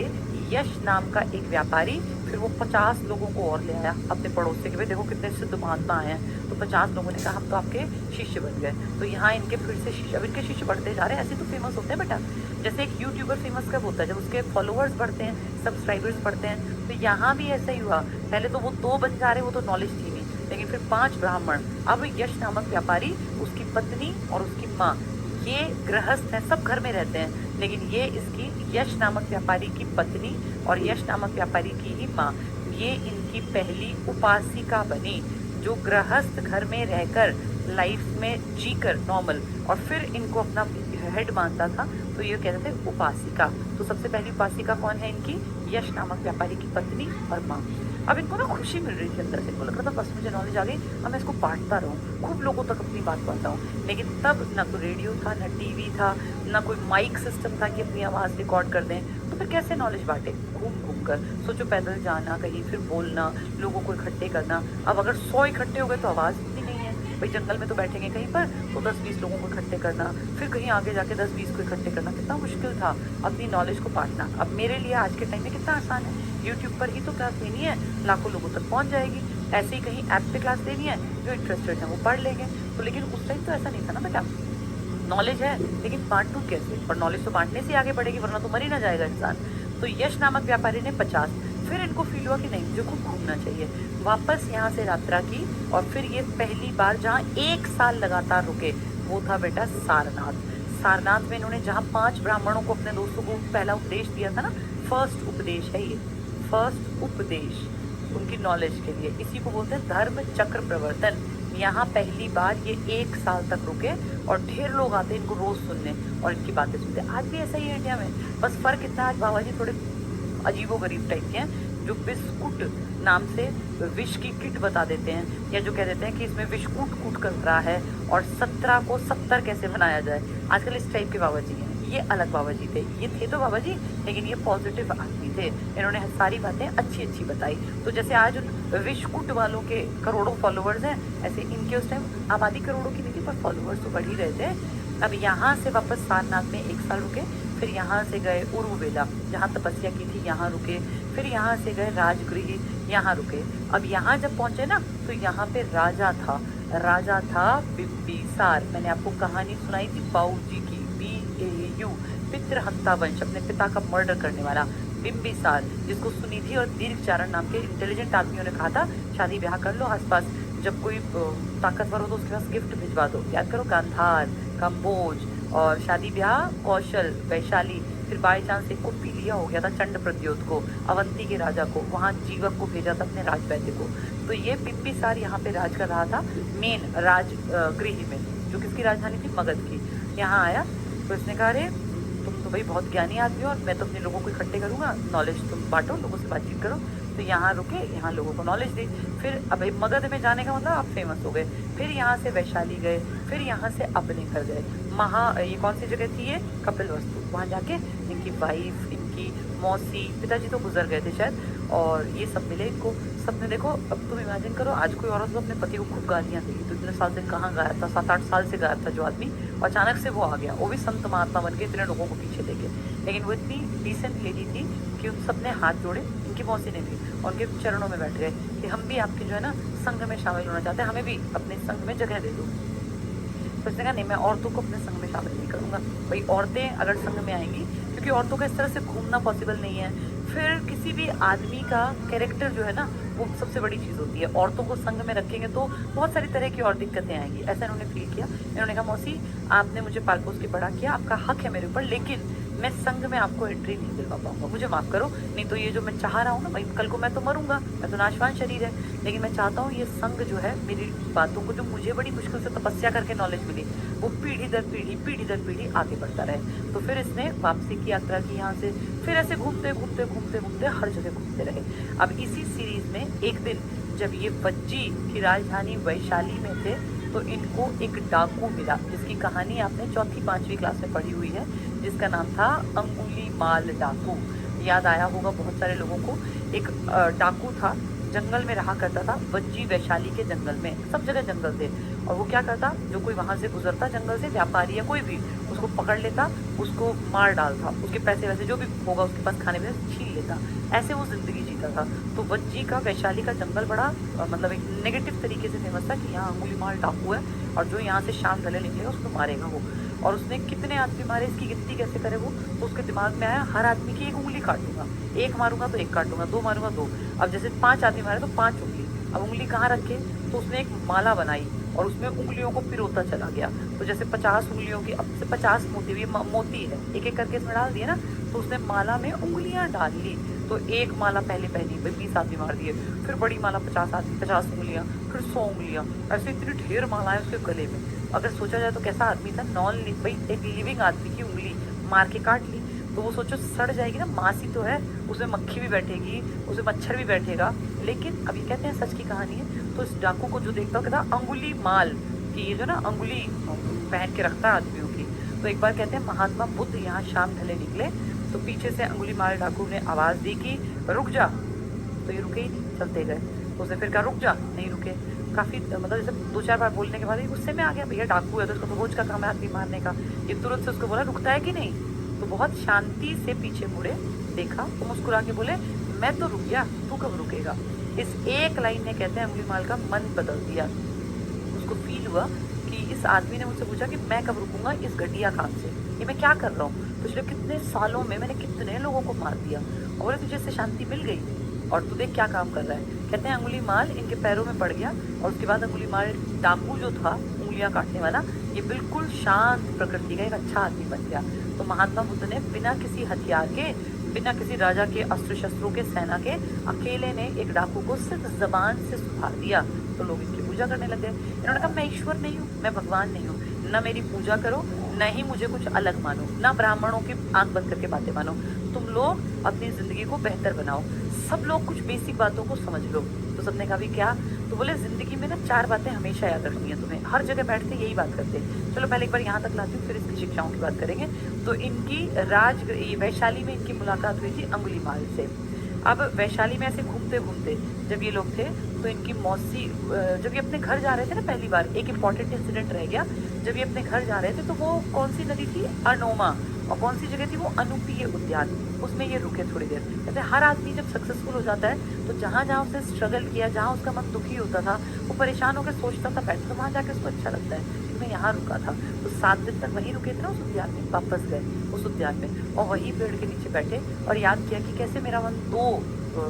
यश नाम का एक व्यापारी, फिर वो 50 लोगों को और ले आया अपने पड़ोस से कि भाई देखो कितने सिद्ध महात्मा आए हैं। तो 50 लोगों ने कहा हम तो आपके शिष्य बन गए। तो यहाँ इनके फिर से शिष्य, अब इनके शिष्य बढ़ते जा रहे हैं। ऐसे तो फेमस होते हैं बेटा, जैसे एक यूट्यूबर फेमस कब होता है, जब उसके फॉलोअर्स बढ़ते हैं, सब्सक्राइबर्स बढ़ते हैं। तो यहाँ भी ऐसा ही हुआ। पहले तो वो 2 बन जा रहे, वो तो नॉलेज थी नहीं, लेकिन फिर 5 ब्राह्मण। अब यश नामक व्यापारी, उसकी पत्नी और उसकी माँ, ये गृहस्थ हैं, सब घर में रहते हैं, लेकिन ये इसकी यश नामक व्यापारी की पत्नी और यश नामक व्यापारी की ही माँ, ये इनकी पहली उपासिका बनी, जो गृहस्थ घर में रहकर लाइफ में जीकर नॉर्मल, और फिर इनको अपना हेड मानता था, तो ये कहते थे उपासिका। तो सबसे पहली उपासिका कौन है इनकी, यश नामक व्यापारी की पत्नी और माँ। अब इनको ना खुशी मिल रही थी अंदर से, इनको लग रहा था बस मुझे नॉलेज आ गई, अब मैं इसको बांटता रहूँ, खूब लोगों तक अपनी बात बताऊँ। लेकिन तब ना कोई रेडियो था, ना टीवी था, ना कोई माइक सिस्टम था कि अपनी आवाज़ रिकॉर्ड कर दें। तो फिर कैसे नॉलेज बांटे, घूम घूम कर। सोचो पैदल जाना कहीं, फिर बोलना, लोगों को इकट्ठे करना। अब अगर 100 इकट्ठे हो गए तो आवाज़ इतनी नहीं है, भाई जंगल में तो बैठेंगे कहीं पर, तो 10-20 लोगों को इकट्ठे करना, फिर कहीं आगे जाके 10-20 को इकट्ठे करना, कितना मुश्किल था अपनी नॉलेज को बांटना। अब मेरे लिए आज के टाइम में कितना आसान है, यूट्यूब पर ही तो क्लास देनी है, लाखों लोगों तक पहुंच जाएगी। ऐसे ही कहीं ऐप पे क्लास देनी है, जो इंटरेस्टेड है वो पढ़ लेंगे। तो लेकिन उस टाइम तो ऐसा नहीं था ना बेटा, नॉलेज है लेकिन बांटूं कैसे, और नॉलेज तो बांटने से आगे बढ़ेगी, वरना तो मर ही ना जाएगा इंसान। तो यश नामक व्यापारी ने 50, फिर इनको फील हुआ कि नहीं, मुझे खूब घूमना चाहिए। वापस यहाँ से यात्रा की और फिर ये पहली बार जहाँ 1 साल लगातार रुके वो था बेटा सारनाथ। सारनाथ में इन्होंने जहाँ 5 ब्राह्मणों को अपने दोस्तों को पहला उपदेश दिया था ना, फर्स्ट उपदेश है ये, फर्स्ट उपदेश उनकी नॉलेज के लिए, इसी को बोलते हैं धर्म चक्र प्रवर्तन। यहाँ पहली बार ये 1 साल तक रुके और ढेर लोग आते इनको रोज सुनने और इनकी बातें सुनते। आज भी ऐसा ही है इंडिया में, बस फर्क इतना आज बाबा जी थोड़े अजीबो गरीब टाइप के हैं, जो बिस्कुट नाम से विष की किट बता देते हैं, या जो कह देते हैं कि इसमें विष कूट कूट कर रहा है और 17 को 70 कैसे बनाया जाए। आजकल इस टाइप के बाबा जी हैं। ये अलग बाबा जी थे, ये थे तो बाबा जी, लेकिन ये पॉजिटिव आदमी थे, इन्होंने सारी बातें अच्छी अच्छी बताई। तो जैसे आज उन विश्वकुट वालों के करोड़ों फॉलोअर्स हैं, ऐसे इनके उस टाइम आबादी करोड़ों की नहीं थी, पर फॉलोअर्स तो बढ़ ही रहे थे। अब यहाँ से वापस सारनाथ में 1 साल रुके, फिर यहाँ से गए उरुवेला जहाँ तपस्या की थी, यहाँ रुके, फिर यहाँ से गए राजगृह, यहाँ रुके। अब यहाँ जब पहुंचे ना तो यहाँ पे राजा था बिम्बिसार। मैंने आपको कहानी सुनाई थी बाऊ जी की, BAU, पितृहत्ता वंश, अपने पिता का मर्डर करने वाला बिम्बिसार, जिसको सुनीति और दीर्घचारण नाम के इंटेलिजेंट आदमियों ने कहा था शादी ब्याह कर लो, आसपास जब कोई ताकतवर हो तो उसके पास गिफ्ट भिजवा दो। याद करो, गांधार, कंबोज और शादी ब्याह कौशल, वैशाली, फिर बाई चांस एक को पीलिया हो गया था चंड प्रद्योत को, अवंती के राजा को, वहाँ जीवक को भेजा था अपने राजवैद्य को। तो ये बिम्बिसार यहाँ पे राज कर रहा था मेन राजगृह में, जो किसकी राजधानी थी, मगध की। यहाँ आया तो इसने कहा अरे तुम तो भाई बहुत ज्ञानी आदमी हो और मैं तो अपने लोगों को इकट्ठे करूंगा, नॉलेज तुम बांटो, लोगों से बातचीत करो। तो यहाँ रुके, यहाँ लोगों को नॉलेज दी। फिर अब मगध में जाने का मतलब आप फेमस हो गए, फिर यहाँ से वैशाली गए, फिर यहाँ से अपने घर गए। ये कौन सी जगह थी, ये कपिलवस्तु। वहाँ जाके इनकी वाइफ, इनकी मौसी, पिताजी तो गुजर गए थे शायद, और ये सब मिले इनको। सबने देखो, अब तुम इमेजिन करो, आज कोई औरत तो अपने पति को खूब गालियाँ देगी, तो इतने साल से कहाँ गायब था, 7-8 साल से गायब था जो आदमी, और अचानक से वो आ गया, वो भी संत महात्मा बन के इतने लोगों को पीछे लेके। लेकिन वो इतनी डिसेंट लेडी थी कि उन सबने हाथ जोड़े, इनकी मौसी ने भी, और उनके चरणों में बैठ गए कि हम भी आपके जो है ना संघ में शामिल होना चाहते हैं, हमें भी अपने संघ में जगह दे दो। तो उसने कहा नहीं, मैं औरतों को अपने संघ में शामिल नहीं करूँगा। भाई औरतें अगर संघ में आएंगी, क्योंकि औरतों का इस तरह से घूमना पॉसिबल नहीं है, फिर किसी भी आदमी का कैरेक्टर जो है ना वो सबसे बड़ी चीज़ होती है। औरतों को संघ में रखेंगे तो बहुत सारी तरह की और दिक्कतें आएंगी, ऐसा इन्होंने फील किया। इन्होंने कहा मौसी, आपने मुझे पाल पोस के बड़ा किया, आपका हक है मेरे ऊपर, लेकिन मैं संघ में आपको एंट्री नहीं दिलवा पाऊंगा, मुझे माफ़ करो। नहीं तो ये जो मैं चाह रहा हूँ ना भाई, कल को मैं तो मरूंगा, मैं तो नाशवान शरीर है, लेकिन मैं चाहता हूँ ये संघ जो है मेरी बातों को, जो मुझे बड़ी मुश्किल से तपस्या करके नॉलेज मिली, वो पीढ़ी दर पीढ़ी आगे बढ़ता रहे। तो फिर इसने वापसी की यात्रा की यहाँ से, फिर ऐसे घूमते घूमते घूमते घूमते हर जगह घूमते रहे। अब इसी सीरीज में एक दिन जब ये वज्जी की राजधानी वैशाली में थे, तो इनको एक डाकू मिला, जिसकी कहानी आपने 4th-5वीं क्लास में पढ़ी हुई है, जिसका नाम था अंगुलीमाल डाकू। याद आया होगा बहुत सारे लोगों को। एक डाकू था, जंगल में रहा करता था, वज्जी वैशाली के जंगल में, सब जगह जंगल थे। और वो क्या करता, जो कोई वहाँ से गुजरता जंगल से, व्यापारी या कोई भी, उसको पकड़ लेता, उसको मार डालता, उसके पैसे वैसे जो भी होगा उसके पास खाने में छीन लेता, ऐसे वो जिंदगी जीता था। तो वज्जी का वैशाली का जंगल बड़ा मतलब एक नेगेटिव तरीके से फेमस था कि यहाँ अंगुलीमाल डाकू है, और जो यहाँ से शाम ढले निकलेगा उसको मारेगा वो। और उसने कितने आदमी मारे, इसकी गिनती कैसे करे वो, तो उसके दिमाग में आया हर आदमी की एक उंगली काट दूंगा, एक मारूंगा तो एक काट दूंगा, 2 मारूंगा 2। अब जैसे 5 आदमी मारे तो 5 उंगली। अब उंगली कहाँ रखे, तो उसने एक माला बनाई और उसमें उंगलियों को पिरोता चला गया। तो जैसे 50 उंगलियों की, अब से 50 मोती, ये मोती है, एक एक करके इसमें डाल दिए ना, तो उसने माला में उंगलियां डाल ली। तो एक माला पहले पहनी, 20 आदमी मार दिए, फिर बड़ी माला 50 आदमी, 50 उंगलियां, फिर 100 उंगलियां, ऐसे इतनी ढेर माला है उसके गले में। अगर सोचा जाए तो कैसा आदमी था, भाई एक लिविंग आदमी की उंगली मार के काट ली, तो वो सोचो सड़ जाएगी ना, मांस ही तो है, उसमें मक्खी भी बैठेगी, उसमें मच्छर भी बैठेगा। लेकिन अभी कहते हैं सच की कहानी है। तो इस डाकू को जो देखता कहता अंगुली माल की, ये जो ना अंगुली पहन के रखता है आदमियों की। तो एक बार कहते हैं महात्मा बुद्ध यहाँ शाम ढले निकले, तो पीछे से अंगुली माल डाकू ने आवाज़ दी कि रुक जा, तो ये रुके ही नहीं, चलते गए। तो उसने फिर कहा रुक जा, नहीं रुके। काफ़ी मतलब जैसे 2-4 बार बोलने के बाद ये गुस्से में आ गया, भैया डाकू है तो उसको तो रोज का काम है आदमी मारने का। ये तुरंत से उसको बोला रुकता है कि नहीं, तो बहुत शांति से पीछे मुड़े, देखा तो मुस्कुरा के बोले मैं तो रुक गया, तू कब रुकेगा। इस एक लाइन ने कहते हैं अंगुलीमाल का मन बदल दिया। उसको फील हुआ कि इस आदमी ने मुझसे पूछा कि मैं कब रुकूंगा इस घटिया काम से, ये मैं क्या कर रहा हूँ, पिछले कितने सालों में मैंने कितने लोगों को मार दिया, और तुझे इससे शांति मिल गई। और तू देख क्या काम कर रहा है। कहते हैं अंगुलीमाल इनके पैरों में पड़ गया और उसके बाद अंगुलीमाल डाकू जो था उंगलियां काटने वाला, ये बिल्कुल शांत प्रकृति का एक अच्छा आदमी बन गया। तो महात्मा बुद्ध ने बिना किसी हथियार के, बिना किसी राजा के अस्त्र शस्त्रों के, सेना के, अकेले ने एक डाकू को सिर्फ जबान से सुधार दिया। तो लोग इनकी पूजा करने लग गए। इन्होंने कहा मैं ईश्वर नहीं हूँ, मैं भगवान नहीं हूँ, न मेरी पूजा करो, न ही मुझे कुछ अलग मानो, ना ब्राह्मणों की आंख बंद करके बातें मानो। तुम लोग अपनी जिंदगी को बेहतर बनाओ, सब लोग कुछ बेसिक बातों को समझ लो। तो सबने कहा भी क्या? तो बोले जिंदगी में ना 4 बातें हमेशा याद रखनी है तुम्हें। हर जगह बैठते यही बात करते। चलो पहले एक बार यहाँ तक लाती हूँ, फिर इसकी शिक्षाओं की बात करेंगे। तो इनकी वैशाली में इनकी मुलाकात हुई थी अंगुलीमाल से। अब वैशाली में ऐसे घूमते घूमते जब ये लोग थे तो इनकी मौसी, जब ये अपने घर जा रहे थे ना, पहली बार एक इम्पॉर्टेंट इंसिडेंट रह गया। जब ये अपने घर जा रहे थे तो वो कौन सी नदी थी? अनोमा। और कौन सी जगह थी वो? अनुपीय उद्यान। उसमें ये रुके थोड़ी देर। कहते हर आदमी जब सक्सेसफुल हो जाता है तो जहाँ जहाँ उसने स्ट्रगल किया, जहाँ उसका मन दुखी होता था, वो परेशान होकर सोचता था, बैठता तो वहाँ जाके उसको अच्छा लगता है कि मैं यहाँ रुका था। तो 7 दिन तक वहीं रुके थे ना उस उद्यान में, वापस गए उस उद्यान में और वहीं पेड़ के नीचे बैठे और याद किया कि कैसे मेरा मन 2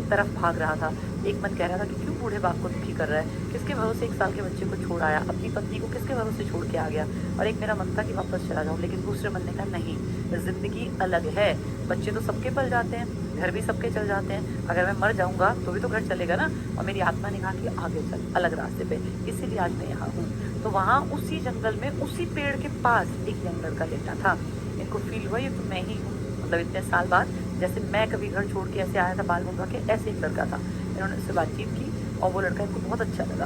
तरफ भाग रहा था। एक मन कह रहा था कि क्यों बूढ़े बाप को दुखी कर रहा है, किसके भरोसे 1 साल के बच्चे को छोड़ आया, अपनी पत्नी को किसके भरोसे छोड़ के आ गया। और एक मेरा मन था कि वापस चला जाऊं, लेकिन दूसरे मन ने कहा नहीं, जिंदगी अलग है। बच्चे तो सबके पल जाते हैं, घर भी सबके चल जाते हैं, अगर मैं मर जाऊंगा तो भी तो घर चलेगा ना। और मेरी आत्मा ने कहा कि आगे चल अलग रास्ते पे, इसीलिए आज मैं यहाँ हूँ। तो वहाँ उसी जंगल में, उसी पेड़ के पास एक यंग लड़का लेटा था। इनको फील हुआ ये तो मैं ही हूँ। मतलब इतने साल बाद जैसे मैं कभी घर छोड़ के ऐसे आया था बाल मुंडवा के, ऐसे एक लड़का था। इन्होंने उससे बातचीत की और वो लड़का इनको बहुत अच्छा लगा।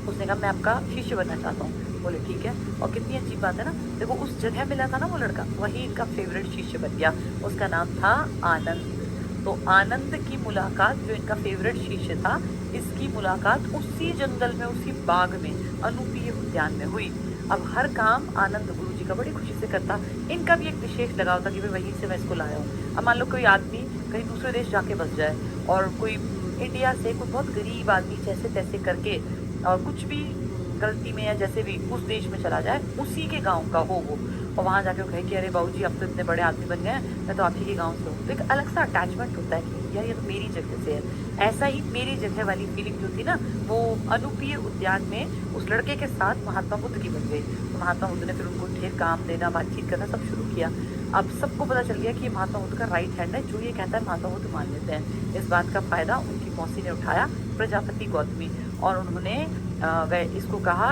उसने कहा मैं आपका शिष्य बनना चाहता हूँ। बोले ठीक है। और कितनी अच्छी बात है ना, देखो उस जगह मिला था ना वो लड़का, वही इनका फेवरेट शिष्य बन गया। उसका नाम था आनंद। तो आनंद की मुलाकात, जो इनका फेवरेट शिष्य था, इसकी मुलाकात उसी जंगल में, उसी बाग में, अनुपीय उद्यान में हुई। अब हर काम आनंद गुरु जी का बड़ी खुशी से करता। इनका भी एक विशेष लगाव था कि भाई वहीं से मैं इसको लाया हूँ। अब मान लो कोई आदमी कहीं दूसरे देश जाके बस जाए और कोई इंडिया से कोई बहुत गरीब आदमी जैसे तैसे करके और कुछ भी गलती में या जैसे भी उस देश में चला जाए, उसी के गांव का हो वो, और वहाँ जाके वो कहे कि अरे बाबू जी अब तो इतने बड़े आदमी बन गए हैं, मैं तो आप ही के गांव से हूँ, तो एक अलग सा अटैचमेंट होता है कि यार ये तो मेरी जगह से है। ऐसा ही मेरी जगह वाली फीलिंग जो थी ना, वो अनुपीय उद्यान में उस लड़के के साथ महात्मा बुद्ध की बन गई। तो महात्मा बुद्ध ने फिर उनको ढेर काम देना, बातचीत करना सब शुरू किया। अब सबको पता चल गया कि ये महात्मा बुद्ध का राइट हैंड है, जो ये कहता है महात्मा बुद्ध मान लेते हैं। इस बात का फायदा उनकी मौसी ने उठाया, प्रजापति गौतमी, और उन्होंने वह इसको कहा,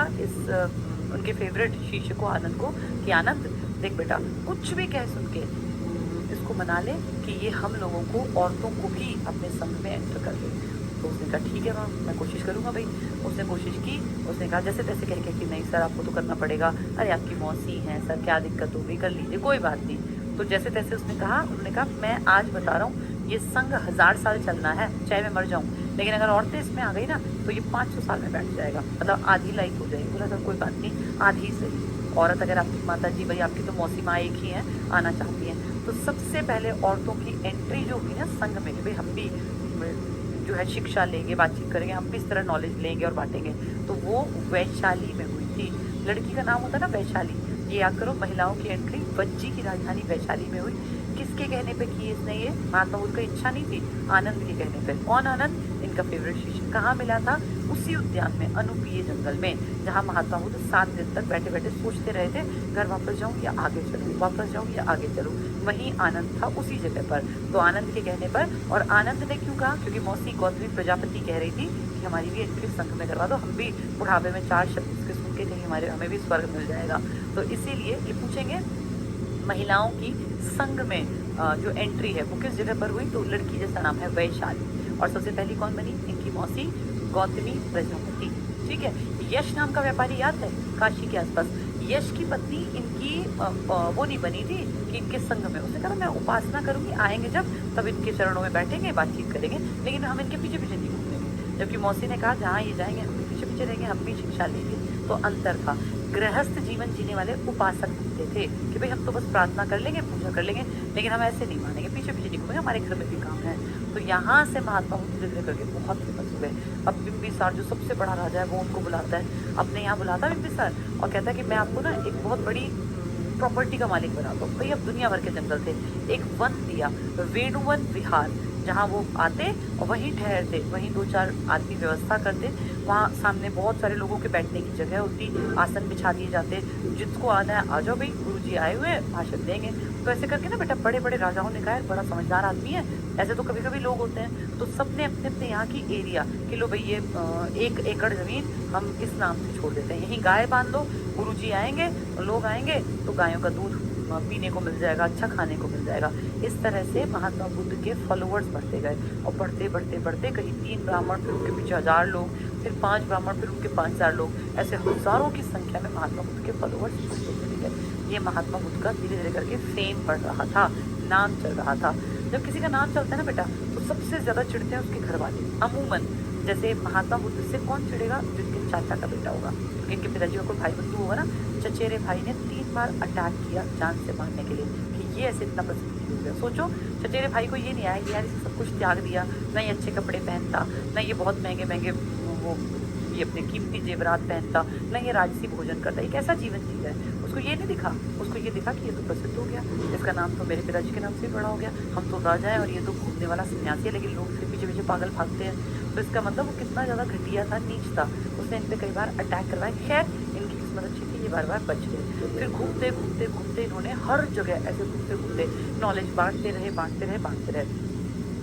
उनके फेवरेट शिष्य को, आनंद को, कि आनंद देख बेटा, कुछ भी कह सुन के इसको मना ले कि ये हम लोगों को, औरतों को भी अपने संग में एंटर कर ले। तो उसने कहा ठीक है मैम, मैं कोशिश करूंगा भाई। उसने कोशिश की, उसने कहा जैसे तैसे कह के कि नहीं सर आपको तो करना पड़ेगा, अरे आपकी मौसी हैं सर, क्या दिक्कत होगी, कर लीजिए कोई बात नहीं। तो जैसे तैसे उसने कहा, उन्होंने कहा मैं आज बता रहा हूँ ये संग 1000 साल चलना है, चाहे मैं मर जाऊँ, लेकिन अगर औरतें इसमें आ गई ना तो ये 500 साल में बैठ जाएगा, मतलब आधी लाइफ हो जाएगी। बोला सर कोई बात नहीं, आधी सही। औरत अगर आपकी माता जी, भाई आपकी तो मौसी माँ एक ही हैं, आना चाहती हैं, तो सबसे पहले औरतों की एंट्री जो होगी ना संघ में, भाई हम भी जो है शिक्षा लेंगे, बातचीत करेंगे, हम भी इस तरह नॉलेज लेंगे और बांटेंगे, तो वो वैशाली में हुई थी। लड़की का नाम होता है ना वैशाली, ये याद करो, महिलाओं की एंट्री वज्जी की राजधानी वैशाली में हुई। किसके कहने पे की इसने ये? महात्मा बुद्ध की इच्छा नहीं थी, आनंद के कहने पे। कौन आनंद? इनका फेवरेट शिष्य। कहाँ मिला था? उसी उद्यान में, अनुपीय जंगल में, जहाँ महात्मा बुद्ध 7 दिन तक बैठे बैठे सोचते रहे थे, घर वापस जाऊँ या आगे चलूँ, वापस जाऊँ या आगे चलूँ। वहीं आनंद था, उसी जगह पर। तो आनंद के कहने पर, और आनंद ने क्यों कहा? क्योंकि मौसी गौतमी प्रजापति कह रही थी कि हमारी भी एंट्री संघ में करवा दो, हम भी बुढ़ापे में 4 शब्द इसके सुन के कहीं हमें भी स्वर्ग मिल जाएगा। तो इसीलिए ये पूछेंगे महिलाओं की संघ में जो एंट्री है वो किस जगह पर हुई? तो लड़की जिसका नाम है वैशाली, और सबसे पहली कौन बनी? इनकी मौसी गौतमी प्रजापति। ठीक है। यश नाम का व्यापारी याद है, काशी के आसपास, यश की पत्नी इनकी वो नहीं बनी थी कि इनके संग में, उसने कहा मैं उपासना करूंगी, आएंगे जब तब इनके चरणों में बैठेंगे, बातचीत करेंगे, लेकिन हम इनके पीछे पीछे नहीं घूमेंगे। जबकि मौसी ने कहा जहाँ ये जाएंगे हम भी पीछे पीछे रहेंगे, हम भी शिक्षा लेंगे। तो अंतर था। गृहस्थ जीवन जीने वाले उपासक बनते थे कि भाई हम तो बस प्रार्थना कर लेंगे, पूजा कर लेंगे, लेकिन हम ऐसे नहीं मानेंगे, पीछे पीछे नहीं घूमेंगे, हमारे घर में भी काम है। तो यहाँ से महात्मा बुद्ध धीरे करके बहुत फेमस हुए। अब बिम्बिसार जो सबसे बड़ा राजा है वो उनको बुलाता है, अपने यहाँ बुलाता है बिम्बिसार, और कहता है कि मैं आपको ना एक बहुत बड़ी प्रॉपर्टी का मालिक बनाता हूँ। भाई अब दुनिया भर के जंगल थे, एक वन दिया, वेणुवन विहार, जहाँ वो आते और वहीं ठहरते, वहीं 2-4 आदमी व्यवस्था करते। वहाँ सामने बहुत सारे लोगों के बैठने की जगह होती, आसन बिछा दिए जाते, जिसको आना है आ जाओ भई, गुरुजी आए हुए हैं, भाषण देंगे। तो ऐसे करके ना बेटा बड़े-बड़े राजाओं ने कहा यार बड़ा समझदार आदमी है, ऐसे तो कभी-कभी लोग होते हैं। तो सबने अपने-अपने यहाँ की एरिया कि लो भई ये 1 एकड़ ज़मीन हम इस नाम से छोड़ देते हैं, यहीं गाय बाँध लो, गुरुजी आएँगे, लोग आएँगे तो गायों का दूध पीने को मिल जाएगा, अच्छा खाने को मिल जाएगा। इस तरह से महात्मा बुद्ध के फॉलोवर्स बढ़ते गए और बढ़ते कहीं 3 ब्राह्मण, फिर उनके पीछे 1000 लोग, फिर 5 ब्राह्मण, फिर उनके 5000 लोग, ऐसे हज़ारों की संख्या में महात्मा बुद्ध के फॉलोवर्स बढ़ते चले गए। ये महात्मा बुद्ध का धीरे-धीरे करके फेम बढ़ रहा था, नाम चल रहा था। जब किसी का नाम चलता है ना बेटा, तो सबसे ज़्यादा चिढ़ते हैं उसके घरवाले, अमूमन। जैसे महात्मा बुद्ध से कौन चिढ़ेगा? जिनके चाचा का बेटा होगा, क्योंकि इनके पिताजी का कोई भाई बंधु होगा ना। चचेरे भाई ने 3 बार अटैक किया जान से मारने के लिए कि ये ऐसे इतना प्रसिद्ध क्यों हो गया। सोचो, चचेरे भाई को ये नहीं आया कि यार इसने सब कुछ त्याग दिया, ना ये अच्छे कपड़े पहनता, ना ये बहुत महंगे-महंगे वो ये अपने कीमती जेवरात पहनता, ना ये राजसी भोजन करता, ये कैसा जीवन जी रहा है। उसको ये नहीं दिखा, उसको ये दिखा कि ये तो प्रसिद्ध हो गया, इसका नाम तो मेरे पिताजी के नाम से बड़ा हो गया, हम तो राजा है और ये तो घूमने वाला सन्यासी है, लेकिन लोग उसके पीछे-पीछे पागल भागते हैं। तो इसका मतलब वो कितना ज़्यादा घटिया था, नीच था। उसने इन पे कई बार अटैक करवाए। खैर इनकी किस्मत अच्छी थी, ये बार-बार बच गए। फिर घूमते इन्होंने हर जगह ऐसे घूमते नॉलेज बाँटते रहे।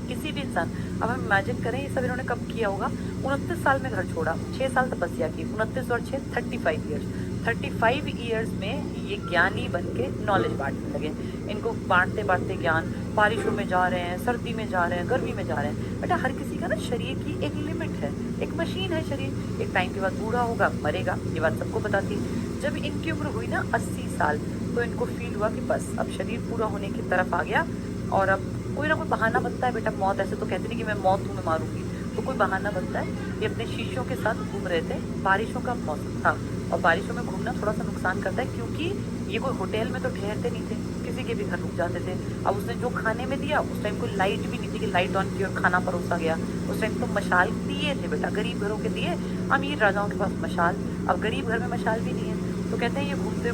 किसी भी इंसान, अब हम इमेजिन करें ये सब इन्होंने कब किया होगा? 29 साल में घर छोड़ा, 6 साल तपस्या की, 29 और 6 35 ईयर्स। 35 ईयर्स में ये ज्ञानी बन के नॉलेज बाँटने लगे। इनको बाँटते ज्ञान, बारिशों में जा रहे हैं, सर्दी में जा रहे हैं, गर्मी में जा रहे हैं। बेटा हर किसी का ना शरीर की एक लिमिट है, एक मशीन है शरीर, एक टाइम के बाद बूढ़ा होगा, मरेगा, ये बात सबको पता थी। जब इनकी उम्र हुई ना 80 साल, तो इनको फील हुआ कि बस अब शरीर पूरा होने की तरफ आ गया और अब कोई ना कोई बहाना बनता है बेटा। मौत ऐसे तो कहते नहीं कि मैं मौत हूँ मैं मारूंगी, तो कोई बहाना बनता है। ये अपने शिष्यों के साथ घूम रहे थे, बारिशों का मौसम था और बारिशों में घूमना थोड़ा सा नुकसान करता है, क्योंकि ये कोई होटल में तो ठहरते नहीं थे, किसी के भी घर रुक जाते थे। अब उसने जो खाने में दिया, उस टाइम कोई लाइट भी नहीं थी कि लाइट ऑन की और खाना परोसा गया। उस टाइम तो मशाल दिए थे बेटा, गरीब घरों के दिए, अमीर राजाओं के पास मशाल। अब गरीब घर में मशाल भी नहीं है। तो कहते हैं ये घूमते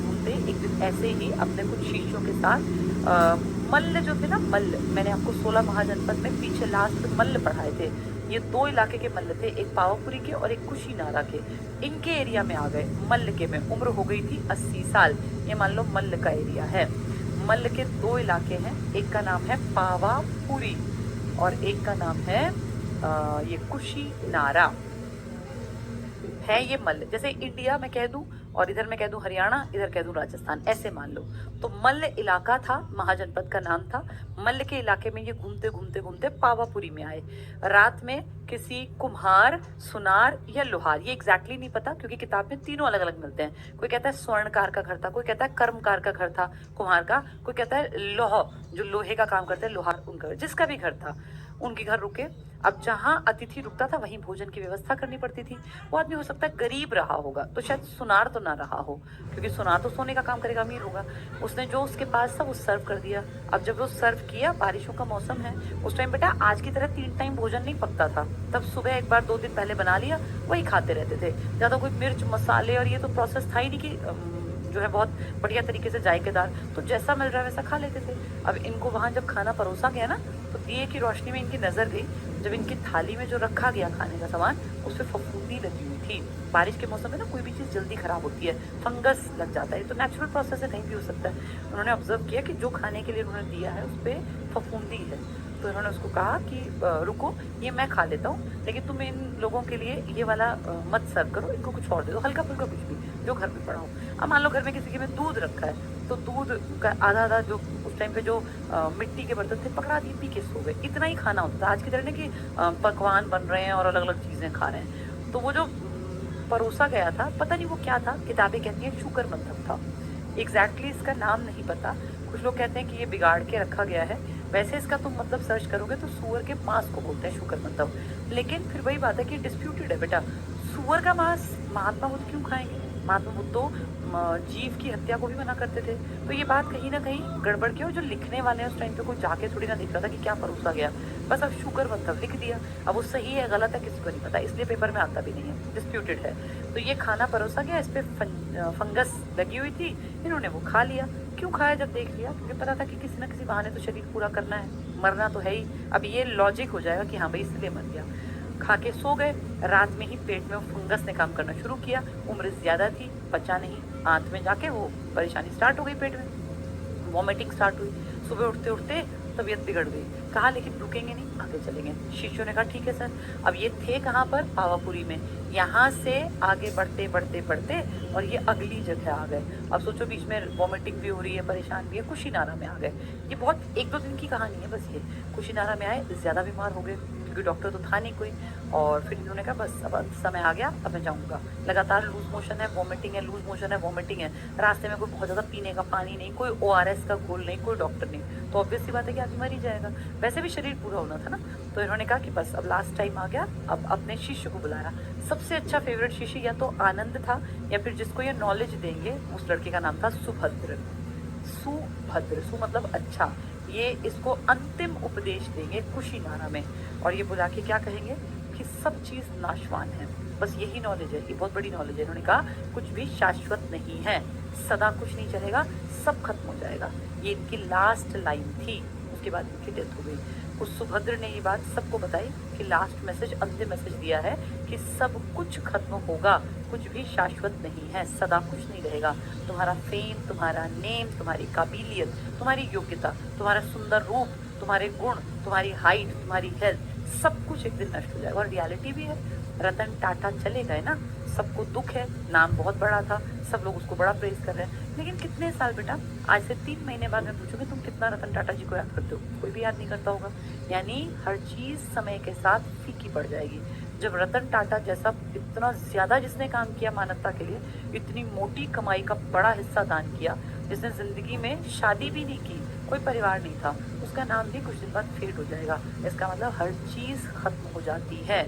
एक दिन ऐसे ही अपने कुछ शिष्यों के साथ मल्ल जो थे ना, मल्ल, मैंने आपको 16 महाजनपद में पीछे लास्ट मल्ल पढ़ाए थे। ये 2 इलाके के मल्ल थे, एक पावापुरी के और एक कुशीनारा के। इनके एरिया में आ गए। मल्ल के में उम्र हो गई थी 80 साल, ये मान लो मल्ल का एरिया है। मल्ल के 2 इलाके हैं, एक का नाम है पावापुरी और एक का नाम है ये कुशीनारा। है ये मल्ल, जैसे इंडिया में कह दूं और इधर मैं कह दूं हरियाणा, इधर कह दूं राजस्थान, ऐसे मान लो। तो मल्ल इलाका था, महाजनपद का नाम था। मल्ल के इलाके में ये घूमते पावापुरी में आए। रात में किसी कुम्हार, सुनार या लोहार, ये एग्जैक्टली नहीं पता क्योंकि किताब में तीनों अलग अलग मिलते हैं। कोई कहता है स्वर्णकार का घर था, कोई कहता है कर्मकार का घर था कुम्हार का, कोई कहता है लोह जो लोहे का काम करते हैं लोहार, उनका, जिसका भी घर था उनके घर रुके। अब जहाँ अतिथि रुकता था वहीं भोजन की व्यवस्था करनी पड़ती थी। वो आदमी हो सकता है गरीब रहा होगा, तो शायद सुनार तो ना रहा हो, क्योंकि सुनार तो सोने का काम करेगा, अमीर होगा। उसने जो उसके पास था वो सर्व कर दिया। अब जब वो सर्व किया, बारिशों का मौसम है, उस टाइम बेटा आज की तरह 3 टाइम भोजन नहीं पकता था। तब सुबह एक बार 2 दिन पहले बना लिया, वही खाते रहते थे। ज़्यादा कोई मिर्च मसाले और ये तो प्रोसेस था ही नहीं कि जो है बहुत बढ़िया तरीके से जायकेदार, तो जैसा मिल रहा है वैसा खा लेते थे। अब इनको वहाँ जब खाना परोसा गया ना, तो दिए की रोशनी में इनकी नज़र गई, जब इनकी थाली में जो रखा गया खाने का सामान, उस पर फफूंदी लगी हुई थी। बारिश के मौसम में ना कोई भी चीज़ जल्दी खराब होती है, फंगस लग जाता है, तो नेचुरल प्रोसेस है, कहीं भी हो सकता है। उन्होंने ऑब्जर्व किया कि जो खाने के लिए उन्होंने दिया है उस पर फफूंदी है। तो इन्होंने उसको कहा कि रुको, ये मैं खा लेता हूँ, लेकिन तुम इन लोगों के लिए ये वाला मत सर्व करो, इनको कुछ और दे दो, हल्का फुल्का कुछ भी जो घर में पड़ा हो। अब मान लो घर में किसी के में दूध रखा है, तो दूध का आधा जो उस टाइम पे जो मिट्टी के बर्तन थे पकड़ा दिए, पी के सो गए। इतना ही खाना होता था। आज की तरह नहीं कि पकवान बन रहे हैं और अलग अलग चीज़ें खा रहे हैं। तो वो जो परोसा गया था, पता नहीं वो क्या था, किताबें कहती हैं शुकर मंथन था। एग्जैक्टली इसका नाम नहीं पता। कुछ लोग कहते हैं कि ये बिगाड़ के रखा गया है, वैसे इसका तुम मतलब सर्च करोगे तो सुअर के मांस को बोलते हैं शुकर मंथन। लेकिन फिर वही बात है कि डिस्प्यूटेड है बेटा, सुअर का मांस महात्मा बुद्ध क्यों खाएंगे? महात्मा बुद्ध तो जीव की हत्या को भी मना करते थे। तो ये बात कहीं ना कहीं गड़बड़ की, और जो लिखने वाले हैं उस टाइम पे कोई जाके थोड़ी ना देख रहा था कि क्या परोसा गया, बस अब शुकर मंथन लिख दिया। अब वो सही है गलत है किसी को नहीं पता, इसलिए पेपर में आता भी नहीं है, डिस्प्यूटेड है। तो ये खाना परोसा गया, इस पर फंगस लगी हुई थी, इन्होंने वो खा लिया। क्यों खाया जब देख लिया? क्योंकि पता था कि किसी ना किसी बहाने तो शरीर पूरा करना है, मरना तो है ही। अब ये लॉजिक हो जाएगा कि हाँ भाई इसलिए मर गया। खा के सो गए, रात में ही पेट में फंगस ने काम करना शुरू किया, उम्र ज़्यादा थी, पचा नहीं, आंत में जाके वो परेशानी स्टार्ट हो गई, पेट में वॉमिटिंग स्टार्ट हुई। सुबह उठते उठते तबीयत बिगड़ गई। कहा लेकिन रुकेंगे नहीं, आगे चलेंगे। शिष्यों ने कहा ठीक है सर। अब ये थे कहाँ पर? पावापुरी में। यहाँ से आगे बढ़ते बढ़ते बढ़ते और ये अगली जगह आ गए। अब सोचो बीच में वॉमिटिंग भी हो रही है, परेशान भी है, कुशीनारा में आ गए। ये बहुत 1-2 दिन की कहानी है बस ये। कुशीनारा में आए, ज़्यादा बीमार हो गए क्योंकि डॉक्टर तो था नहीं कोई। और फिर इन्होंने कहा बस अब समय आ गया, अब मैं जाऊँगा। लगातार लूज मोशन है, वॉमिटिंग है, लूज मोशन है, वॉमिटिंग है। रास्ते में कोई बहुत ज़्यादा पीने का पानी नहीं, कोई ORS का घोल नहीं, कोई डॉक्टर नहीं। तो ऑब्वियस सी बात है कि आदमी मर ही जाएगा। वैसे भी शरीर पूरा होना था ना। तो इन्होंने कहा कि बस अब लास्ट टाइम आ गया, अब अपने शिष्य को बुलाया। सबसे अच्छा फेवरेट शिष्य या तो आनंद था या फिर जिसको ये नॉलेज देंगे उस लड़के का नाम था सुभद्र। सुभद्र, सु मतलब अच्छा। ये इसको अंतिम उपदेश देंगे कुशीनारा में और ये बुला के क्या कहेंगे कि सब चीज़ नाशवान है। बस यही नॉलेज है, ये बहुत बड़ी नॉलेज है। इन्होंने कहा कुछ भी शाश्वत नहीं है, सदा कुछ नहीं चलेगा, सब खत्म हो जाएगा। ये इनकी लास्ट लाइन थी। उसके बाद इनकी डेथ हो गई। उस सुभद्र ने ये बात सबको बताई कि लास्ट मैसेज, अंतिम मैसेज दिया है कि सब कुछ खत्म होगा, कुछ भी शाश्वत नहीं है, सदा कुछ नहीं रहेगा। तुम्हारा फेम, तुम्हारा नेम, तुम्हारी काबिलियत, तुम्हारी योग्यता, तुम्हारा सुंदर रूप, तुम्हारे गुण, तुम्हारी हाइट, तुम्हारी हेल्थ, सब कुछ एक दिन नष्ट हो जाएगा। और रियलिटी भी है। रतन टाटा चले गए ना, सबको दुख है, नाम बहुत बड़ा था, सब लोग उसको बड़ा प्रेज कर रहे हैं। लेकिन कितने साल बेटा, आज से 3 महीने बाद मैं पूछूंगी तुम कितना रतन टाटा जी को याद करते हो? कोई भी याद नहीं करता होगा। यानी हर चीज़ समय के साथ फीकी पड़ जाएगी। जब रतन टाटा जैसा इतना ज़्यादा जिसने काम किया मानवता के लिए, इतनी मोटी कमाई का बड़ा हिस्सा दान किया, जिसने ज़िंदगी में शादी भी नहीं की, कोई परिवार नहीं था, उसका नाम भी कुछ दिन बाद फेड हो जाएगा। इसका मतलब हर चीज़ खत्म हो जाती है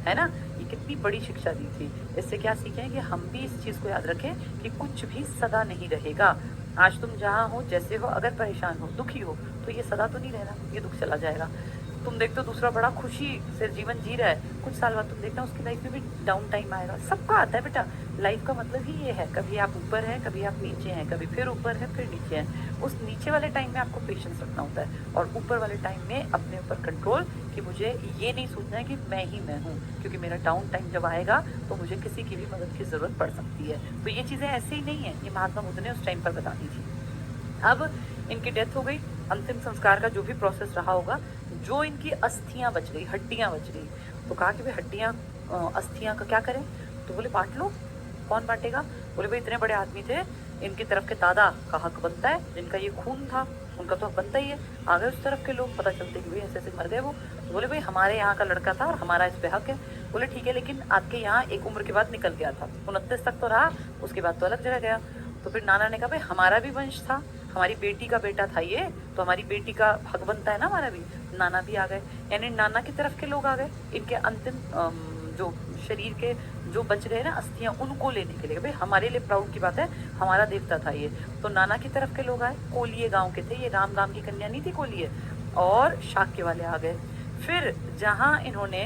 ना। ये कितनी बड़ी शिक्षा दी थी। इससे क्या सीखें कि हम भी इस चीज़ को याद रखें कि कुछ भी सदा नहीं रहेगा। आज तुम जहाँ हो, जैसे हो, अगर परेशान हो, दुखी हो, तो ये सदा तो नहीं रहना, ये दुख चला जाएगा। तुम देखते हो दूसरा बड़ा खुशी से जीवन जी रहा है, कुछ साल बाद तुम देखना उसकी लाइफ में भी डाउन टाइम आएगा। सबका आता है बेटा। लाइफ का मतलब ही ये है, कभी आप ऊपर हैं, कभी आप नीचे हैं, कभी फिर ऊपर है, फिर नीचे हैं। उस नीचे वाले टाइम में आपको पेशेंस रखना होता है और ऊपर वाले टाइम में अपने ऊपर कंट्रोल, कि मुझे ये नहीं सोचना है कि मैं ही मैं हूँ, क्योंकि मेरा डाउन टाइम जब आएगा तो मुझे किसी की भी मदद की ज़रूरत पड़ सकती है। तो ये चीज़ें ऐसे ही नहीं है, ये महात्मा बुद्ध ने उस टाइम पर बता दी थी। अब इनकी डेथ हो गई। अंतिम संस्कार का जो भी प्रोसेस रहा होगा, जो इनकी अस्थियां बच गई, हड्डियां बच गई, तो कहा कि भाई हड्डियां, अस्थियां का क्या करें? तो बोले बांट लो। कौन बांटेगा? बोले भाई इतने बड़े आदमी थे, इनकी तरफ के दादा का हक बनता है, जिनका ये खून था उनका तो हक बनता ही है। आ गए उस तरफ के लोग, पता चलते कि भाई ऐसे ऐसे मर गए वो। तो बोले भाई हमारे यहाँ का लड़का था और हमारा इस पे हक है। बोले ठीक है, लेकिन आपके यहाँ एक उम्र के बाद निकल गया था, 29 तक तो रहा, उसके बाद तो अलग जगह गया। तो फिर नाना ने कहा भाई हमारा भी वंश था, हमारी बेटी का बेटा था ये, तो हमारी बेटी का हक बनता है ना हमारा भी। नाना भी आ गए, यानी नाना की तरफ के लोग आ गए। इनके अंतिम जो शरीर के जो बच गए ना अस्थियां, उनको लेने के लिए। भाई हमारे लिए प्राउड की बात है, हमारा देवता था ये। तो नाना की तरफ के लोग आए, कोलिए गांव के थे, ये राम गांव की कन्या नहीं थी कोलिए, और शाक्य वाले आ गए। फिर जहाँ इन्होंने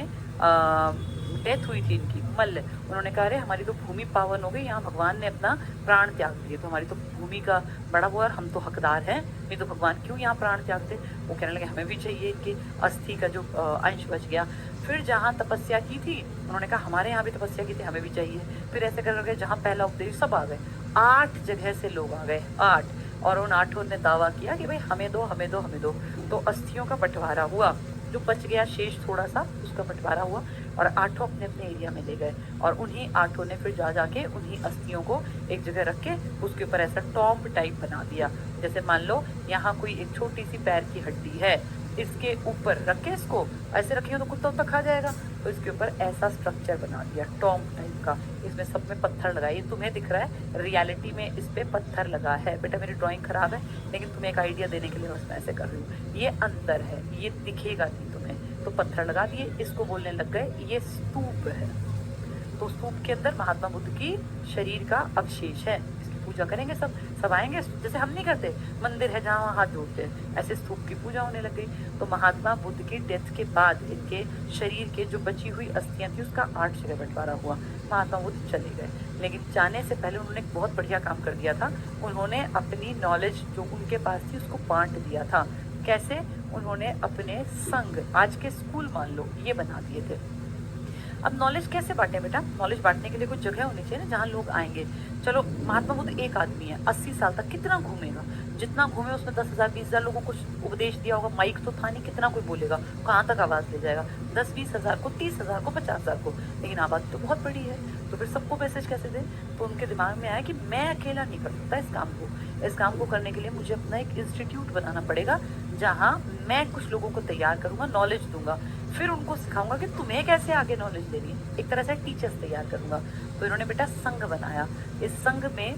डेथ हुई थी इनकी, मल्ल, उन्होंने कहा अरे हमारी तो भूमि पावन हो गई, यहाँ भगवान ने अपना प्राण त्याग दिए, तो हमारी तो भूमि का बड़ा हुआ और हम तो हकदार हैं, नहीं तो भगवान क्यों यहाँ प्राण त्यागते। वो कहने लगे हमें भी चाहिए इनकी अस्थि का जो अंश बच गया। फिर जहाँ तपस्या की थी, उन्होंने कहा हमारे यहाँ भी तपस्या की थी, हमें भी चाहिए। फिर ऐसे कर करके जहाँ पहला उपदेश, सब आ गए, 8 जगह से लोग आ गए, 8। और उन 8 ने दावा किया कि भाई हमें दो, हमें दो, हमें दो। तो अस्थियों का बंटवारा हुआ, जो बच गया शेष थोड़ा सा, उसका बंटवारा हुआ और 8 अपने अपने एरिया में ले गए। और उन्हीं 8 ने फिर जा जाके उन्हीं अस्थियों को एक जगह रख के उसके ऊपर ऐसा टॉम्ब टाइप बना दिया। जैसे मान लो यहाँ कोई एक छोटी सी पैर की हड्डी है, इसके ऊपर रख के इसको ऐसे रखिए तो कुत्ता उत्ता खा जाएगा, तो इसके ऊपर ऐसा स्ट्रक्चर बना दिया टॉम्ब टाइप का। इसमें सब में पत्थर लगा, ये तुम्हें दिख रहा है, रियलिटी में इस पे पत्थर लगा है। बेटा मेरी ड्राइंग खराब है, लेकिन तुम्हें एक आइडिया देने के लिए बस मैं ऐसे कर रही हूँ। ये अंदर है, ये दिखेगा नहीं तुम्हें, तो पत्थर लगा दिए। इसको बोलने लग गए ये स्तूप है। तो स्तूप के अंदर महात्मा बुद्ध की शरीर का अवशेष है। इसकी पूजा करेंगे, सब आएंगे, जैसे हम नहीं करते, मंदिर है जहाँ हाथ जोड़ते हैं, ऐसे स्तूप की पूजा होने लग गई। तो महात्मा बुद्ध की डेथ के बाद इनके शरीर के जो बची हुई अस्थियां थी उसका 8 जगह बंटवारा हुआ। महात्मा बुद्ध चले गए, लेकिन जाने से पहले उन्होंने एक बहुत बढ़िया काम कर दिया था। उन्होंने अपनी नॉलेज जो उनके पास थी उसको बांट दिया था। कैसे? उन्होंने अपने संघ, आज के स्कूल मान लो, ये बना दिए थे। अब नॉलेज कैसे बांटे बेटा? नॉलेज बांटने के लिए कुछ जगह होनी चाहिए ना जहाँ लोग आएंगे। चलो, महात्मा बुद्ध एक आदमी है, 80 साल तक कितना घूमेगा? जितना घूमे उसमें 10,000 20,000 लोगों को उपदेश दिया होगा, माइक तो था नहीं, कितना कोई बोलेगा, कहाँ तक आवाज ले जाएगा? 10-20 हज़ार को, 30,000 को, 50,000 को, लेकिन आबादी तो बहुत बड़ी है, तो फिर सबको मैसेज कैसे दे? तो उनके दिमाग में आया कि मैं अकेला नहीं कर सकता इस काम को करने के लिए मुझे अपना एक इंस्टीट्यूट बनाना पड़ेगा जहाँ मैं कुछ लोगों को तैयार करूंगा, नॉलेज दूंगा, फिर उनको सिखाऊंगा कि तुम्हें कैसे आगे नॉलेज लेनी है, एक तरह से टीचर्स तैयार करूंगा। तो इन्होंने बेटा संघ बनाया। इस संघ में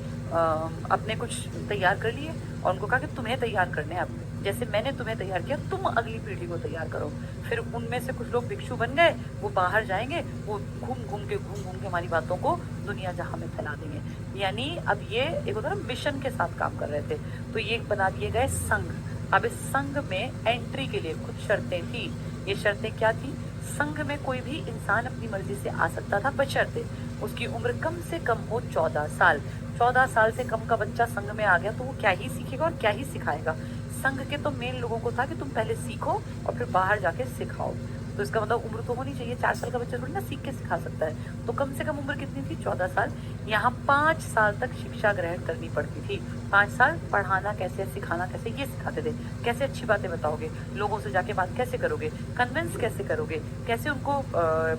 अपने कुछ तैयार कर लिए और उनको कहा कि तुम्हें तैयार करने हैं, अब जैसे मैंने तुम्हें तैयार किया तुम अगली पीढ़ी को तैयार करो। फिर उनमें से कुछ लोग भिक्षु बन गए, वो बाहर जाएंगे, वो घूम घूम के हमारी बातों को दुनिया जहां में फैला देंगे। यानी अब ये एक होता है ना, मिशन के साथ काम कर रहे थे। तो ये बना दिए गए संघ। अब इस संघ में एंट्री के लिए कुछ शर्तें थी। ये शर्तें क्या थी? संघ में कोई भी इंसान अपनी मर्जी से आ सकता था, बशर्ते उसकी उम्र कम से कम हो 14 साल। 14 साल से कम का बच्चा संघ में आ गया तो वो क्या ही सीखेगा और क्या ही सिखाएगा। संघ के तो मेन लोगों को था कि तुम पहले सीखो और फिर बाहर जाके सिखाओ। तो इसका मतलब उम्र तो होनी चाहिए, 4 साल का बच्चा थोड़ी ना सीख के सिखा सकता है। तो कम से कम उम्र कितनी थी? 14 साल। यहाँ 5 साल तक शिक्षा ग्रहण करनी पड़ती थी। 5 साल पढ़ाना कैसे, सिखाना कैसे, ये सिखाते थे। कैसे अच्छी बातें बताओगे, लोगों से जाके बात कैसे करोगे, कन्विंस कैसे करोगे, कैसे उनको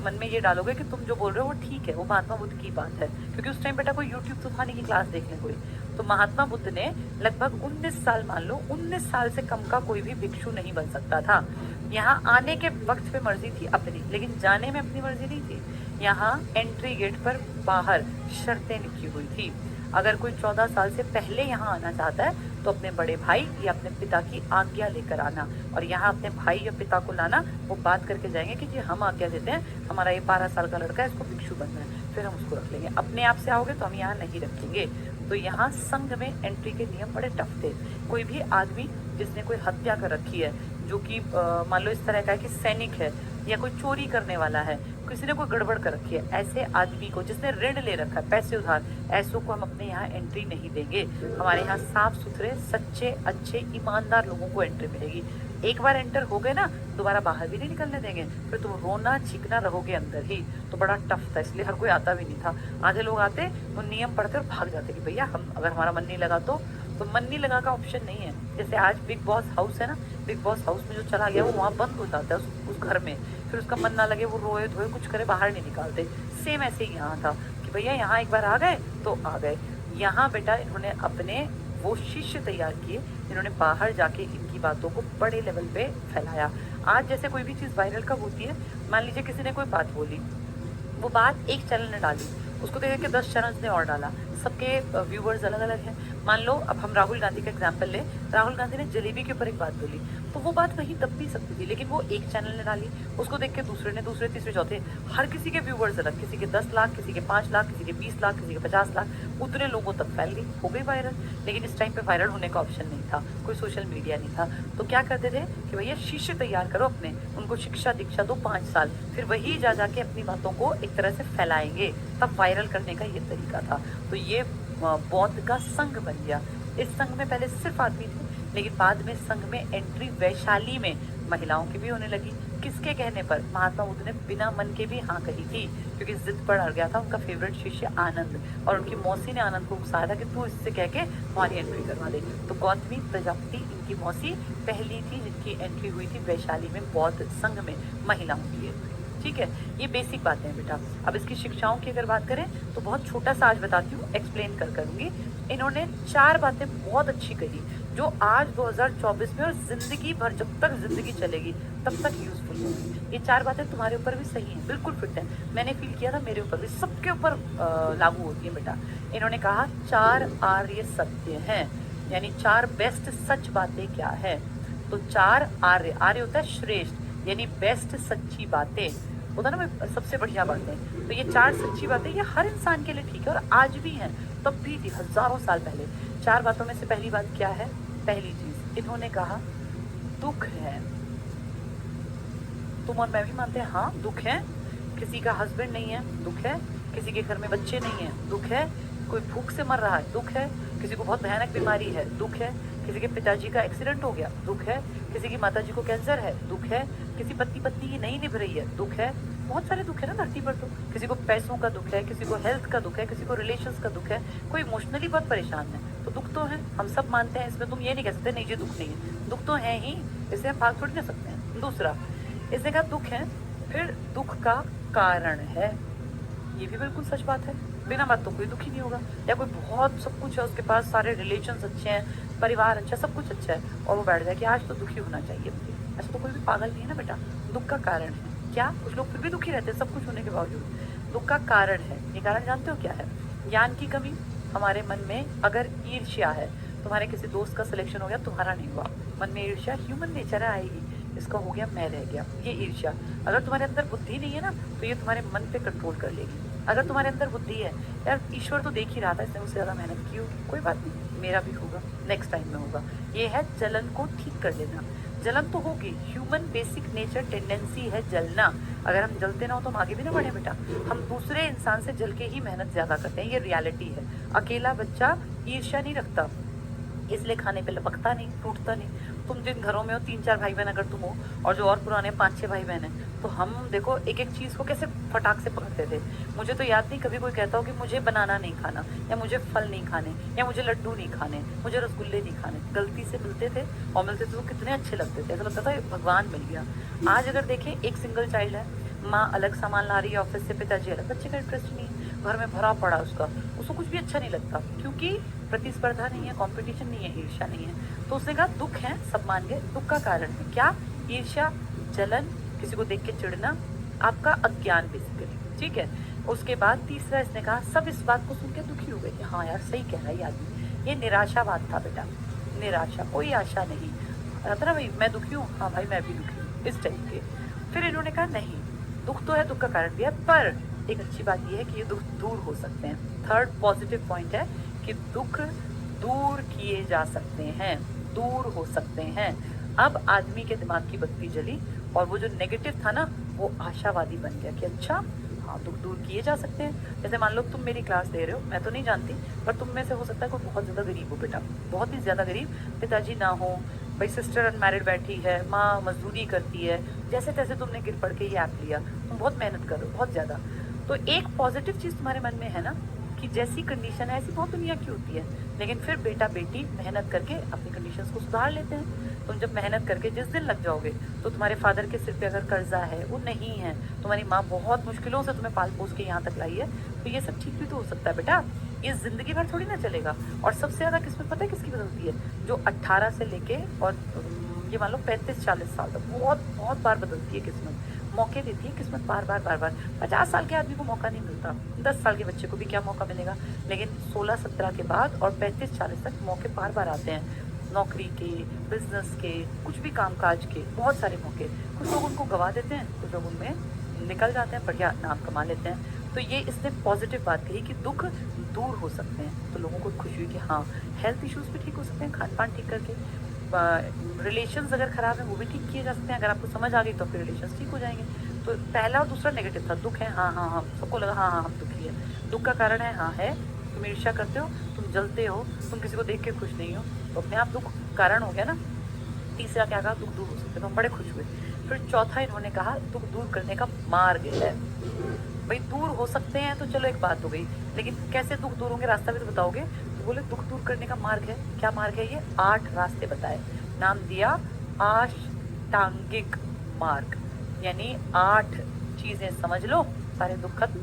मन में ये डालोगे कि तुम जो बोल रहे हो वो ठीक है, वो महात्मा बुद्ध की बात है। क्योंकि उस टाइम बेटा कोई यूट्यूब तो था नहीं कि क्लास देख ले कोई। तो महात्मा बुद्ध ने लगभग 19 साल, मान लो 19 साल से कम का कोई भी भिक्षु नहीं बन सकता था। यहाँ आने के वक्त पे मर्जी थी अपनी, लेकिन जाने में अपनी मर्जी नहीं थी। यहाँ एंट्री गेट पर बाहर शर्तें लिखी हुई थी। अगर कोई 14 साल से पहले यहाँ आना चाहता है तो अपने बड़े भाई या अपने पिता की आज्ञा लेकर आना, और यहाँ अपने भाई या पिता को लाना। वो बात करके जाएंगे कि जी हम आज्ञा देते हैं, हमारा ये 12 साल का लड़का है, इसको भिक्षु बनना है, फिर हम उसको रख लेंगे। अपने आप से आओगे तो हम यहाँ नहीं रखेंगे। तो यहाँ संघ में एंट्री के नियम बड़े टफ थे। कोई भी आदमी जिसने कोई हत्या कर रखी है, जो कि मान लो इस तरह का है कि सैनिक है या कोई चोरी करने वाला है, किसी ने कोई गड़बड़ कर रखी है, ऐसे आदमी को, जिसने ऋण ले रखा है, पैसे उधार, ऐसों को हम अपने यहाँ एंट्री नहीं देंगे। हमारे यहाँ साफ सुथरे, सच्चे, अच्छे, ईमानदार लोगों को एंट्री मिलेगी। एक बार एंटर हो गए ना, दोबारा बाहर भी नहीं निकलने देंगे, फिर तुम रोना चीखना रहोगे अंदर ही। तो बड़ा टफ था, इसलिए हर कोई आता भी नहीं था। आधे लोग आते, वो नियम पढ़ते और भाग जाते कि भैया हम, अगर हमारा मन नहीं लगा तो मन नहीं लगा का ऑप्शन नहीं है। जैसे आज बिग बॉस हाउस है ना, बिग बॉस हाउस में जो चला गया वो वहाँ बंद हो जाता है उस घर में, फिर उसका मन ना लगे वो रोए धोए कुछ करे, बाहर नहीं निकालते। सेम ऐसे ही यहाँ था कि भैया यहाँ एक बार आ गए तो आ गए। यहाँ बेटा इन्होंने अपने वो शिष्य तैयार किए जिन्होंने बाहर जाके इनकी बातों को बड़े लेवल पे फैलाया। आज जैसे कोई भी चीज़ वायरल कब होती है? मान लीजिए किसी ने कोई बात बोली, वो बात एक चैनल ने डाली, उसको देख के 10 चैनल्स ने और डाला, सबके व्यूवर्स अलग अलग हैं। मान लो अब हम राहुल गांधी का एग्जाम्पल लें, राहुल गांधी ने जलेबी के ऊपर एक बात बोली, तो वो बात वहीं दब भी सकती थी, लेकिन वो एक चैनल ने डाली, उसको देख के दूसरे ने, दूसरे तीसरे चौथे, हर किसी के व्यूवर्स अलग, किसी के 10 लाख, किसी के 5 लाख, किसी के 20 लाख, किसी के 50 लाख, उतने लोगों तक फैल गई, हो गई वायरल। लेकिन इस टाइम पे वायरल होने का ऑप्शन नहीं था, कोई सोशल मीडिया नहीं था। तो क्या करते थे कि भैया शिष्य तैयार करो अपने, उनको शिक्षा दीक्षा दो 5 साल, फिर वही जा जाके अपनी बातों को एक तरह से फैलाएंगे। तब वायरल करने का ये तरीका था। तो ये बौद्ध का संघ बन गया। इस संघ में पहले सिर्फ आदमी थे, लेकिन बाद में संघ में एंट्री वैशाली में महिलाओं की भी होने लगी। किसके कहने पर? महात्मा बुद्ध ने बिना मन के भी हाँ कही थी, क्योंकि जिद पर अड़ गया था उनका फेवरेट शिष्य आनंद, और उनकी मौसी ने आनंद को उकसाया था कि तू इससे कह के हमारी एंट्री करवा दे। तो गौतमी प्रजापति इनकी मौसी पहली थी जिनकी एंट्री हुई थी वैशाली में बौद्ध संघ में महिलाओं के लिए। ठीक है, ये बेसिक बातें हैं बेटा। अब इसकी शिक्षाओं की अगर बात करें तो बहुत छोटा सा आज बताती हूँ, एक्सप्लेन कर करूँगी। इन्होंने 4 बातें बहुत अच्छी कही जो आज 2024 में और जिंदगी भर, जब तक जिंदगी चलेगी तब तक यूजफुल होगी। ये 4 बातें तुम्हारे ऊपर भी सही हैं, बिल्कुल फिट है। मैंने फील किया था, मेरे ऊपर भी, सबके ऊपर लागू होती है बेटा। इन्होंने कहा 4 आर्य सत्य हैं, यानी 4 बेस्ट सच बातें क्या है। तो 4 आर्य, आर्य होता है श्रेष्ठ, यानी बेस्ट सच्ची बातें। होता ना भाई सबसे बढ़िया बातें। तो ये 4 सच्ची बातें ये हर इंसान के लिए ठीक है और आज भी हैं, तब भी थी हज़ारों साल पहले। 4 बातों में से पहली बात क्या है? पहली चीज़ इन्होंने कहा दुःख है। तुम और मैं भी मानते हैं हाँ दुःख है, किसी का हस्बैंड नहीं है दुःख है, किसी के घर में बच्चे नहीं हैं दुःख है, कोई भूख से मर रहा है दुःख है, किसी को बहुत भयानक बीमारी है दुःख है, किसी के पिताजी का एक्सीडेंट हो गया दुःख है, किसी की माताजी को कैंसर है दुःख है, किसी पत्नी की नहीं निभ रही है दुःख है। बहुत सारे दुःख है ना धरती पर। तो किसी को पैसों का दुःख है, किसी को हेल्थ का दुःख है, किसी को रिलेशंस का दुःख है, कोई इमोशनली बहुत परेशान है। तो दुःख तो है, हम सब मानते हैं, इसमें तुम ये नहीं कह सकते नहीं जी दुःख नहीं है, दुःख तो है ही, इसे हम भाग थोड़ी ना सकते हैं। दूसरा इसने कहा दुःख है, फिर दुःख का कारण है। ये भी बिल्कुल सच बात है, बिना बात तो कोई दुखी नहीं होगा। या कोई बहुत सब कुछ है उसके पास, सारे रिलेशंस अच्छे हैं, परिवार अच्छा, सब कुछ अच्छा है, और वो बैठ जाए कि आज तो दुखी होना चाहिए मुझे। ऐसा तो कोई भी पागल नहीं है ना बेटा। दुख का कारण है क्या? कुछ लोग फिर भी दुखी रहते हैं सब कुछ होने के बावजूद। दुख का कारण है, ये कारण जानते हो क्या है? ज्ञान की कमी। हमारे मन में अगर ईर्ष्या है, तुम्हारे किसी दोस्त का सिलेक्शन हो गया, तुम्हारा नहीं हुआ, मन में ईर्ष्या ह्यूमन नेचर है, आएगी। इसका हो गया, मैं रह गया, ये ईर्ष्या। अगर तुम्हारे अंदर बुद्धि नहीं है ना, तो ये तुम्हारे मन पे कंट्रोल कर लेगी। अगर तुम्हारे अंदर बुद्धि है, यार ईश्वर तो देख ही रहा था, इसने मुझसे ज़्यादा मेहनत की होगी, कोई बात नहीं, मेरा भी होगा, नेक्स्ट टाइम में होगा। ये है जलन को ठीक कर लेना। जलन तो होगी, ह्यूमन बेसिक नेचर टेंडेंसी है जलना। अगर हम जलते ना हो तो हम आगे भी ना बढ़े बेटा। हम दूसरे इंसान से जल के ही मेहनत ज़्यादा करते हैं, ये रियलिटी है। अकेला बच्चा ईर्ष्या नहीं रखता, इसलिए खाने पे लपकता नहीं, टूटता नहीं। तुम जिन घरों में हो 3-4 भाई बहन अगर तुम हो, और जो और पुराने 5-6 भाई बहन हैं, तो हम देखो एक एक चीज़ को कैसे फटाक से पकड़ते थे। मुझे तो याद नहीं कभी कोई कहता हो कि मुझे बनाना नहीं खाना, या मुझे फल नहीं खाने, या मुझे लड्डू नहीं खाने, मुझे रसगुल्ले नहीं खाने। गलती से मिलते थे, और मिलते थे तो कितने अच्छे लगते थे, ऐसा लगता था भगवान मिल गया। आज अगर देखें एक सिंगल चाइल्ड है, माँ अलग सामान ला रही है ऑफिस से, पिताजी अलग, बच्चे का इंटरेस्ट नहीं है, घर में भरा पड़ा उसका, उसको कुछ भी अच्छा नहीं लगता, क्योंकि प्रतिस्पर्धा नहीं है, कंपटीशन नहीं है, ईर्ष्या नहीं है। तो उसने कहा दुख है, सब मान गए। दुख का कारण है क्या? ईर्ष्या, जलन, किसी को देख के चिढ़ना, आपका अज्ञान बेसिकली, ठीक है। उसके बाद तीसरा इसने कहा सब इस बात को सुन के दुखी हो गए कि हाँ यार सही कह रहा है ये आदमी। ये निराशावाद था बेटा, निराशा, कोई आशा नहीं। था ना भाई मैं दुखी हूँ, हाँ भाई मैं भी दुखी हूँ, इस टाइप के। फिर इन्होंने कहा नहीं, दुख तो है, दुख का कारण भी है, पर एक अच्छी बात यह है कि ये दुख दूर हो सकते हैं। थर्ड पॉजिटिव पॉइंट है कि दुख दूर किए जा सकते हैं, दूर हो सकते हैं। अब आदमी के दिमाग की बत्ती जली, और वो जो नेगेटिव था ना, वो आशावादी बन गया कि अच्छा हाँ दुख दूर किए जा सकते हैं। जैसे मान लो तुम मेरी क्लास दे रहे हो, मैं तो नहीं जानती, पर तुम में से हो सकता है कोई बहुत ज़्यादा गरीब हो बेटा, बहुत ही ज़्यादा गरीब, पिताजी ना हो, भाई सिस्टर अनमैरिड बैठी है, माँ मजदूरी करती है, जैसे तैसे तुमने गिर पड़ के ये ऐप लिया, तुम बहुत मेहनत कर रहे हो बहुत ज़्यादा। तो एक पॉजिटिव चीज़ तुम्हारे मन में है ना कि जैसी कंडीशन है ऐसी बहुत दुनिया की होती है, लेकिन फिर बेटा बेटी मेहनत करके अपनी कंडीशंस को सुधार लेते हैं। तुम जब मेहनत करके जिस दिन लग जाओगे, तो तुम्हारे फादर के सिर पे अगर कर्जा है वो नहीं है, तुम्हारी माँ बहुत मुश्किलों से तुम्हें पाल पोस के यहाँ तक लाई है, तो ये सब ठीक भी तो हो सकता है बेटा। ये जिंदगी भर थोड़ी ना चलेगा। और सबसे ज़्यादा किस्मत पता है किसकी बदलती है? जो 18 से लेके और ये मान लो 35-40 साल तक बहुत बहुत बार बदलती है किस्मत, मौके देती है किस्मत, बार बार बार बार। 50 साल के आदमी को मौका नहीं मिलता, 10 साल के बच्चे को भी क्या मौका मिलेगा, लेकिन 16-17 के बाद और 35-40 तक मौके बार बार आते हैं, नौकरी के, बिजनेस के, कुछ भी कामकाज के, बहुत सारे मौके। कुछ लोग उनको गवा देते हैं, कुछ लोग उनमें निकल जाते हैं, बढ़िया नाम कमा लेते हैं। तो ये इसने पॉजिटिव बात कही कि दुख दूर हो सकते हैं। तो लोगों को खुशी हुई कि हाँ हेल्थ इश्यूज भी ठीक हो सकते हैं खान पान ठीक करके, रिलेशंस अगर ख़राब है वो भी ठीक किए जा सकते हैं। अगर आपको समझ आ गई तो फिर रिलेशंस ठीक हो जाएंगे। तो पहला और दूसरा नेगेटिव था, दुख है, हाँ हाँ हाँ, सबको लगा हाँ हाँ हम दुखी है। दुख का कारण है, हाँ है, तुम ईर्ष्या करते हो, तुम जलते हो, तुम किसी को देख के खुश नहीं हो, तो अपने आप दुख कारण हो गया ना। तीसरा क्या कहा? दुख दूर हो सकते, तो हम बड़े खुश हुए। फिर चौथा इन्होंने कहा दुख दूर करने का मार्ग है। भाई दूर हो सकते हैं तो चलो एक बात हो गई, लेकिन कैसे दुख दूर होंगे, रास्ता भी तो बताओगे। तो बोले दुख दूर करने का मार्ग है। क्या मार्ग है? ये 8 रास्ते बताए, नाम दिया अष्टांगिक मार्ग, यानी 8 चीजें समझ लो, सारे दुख खत्म,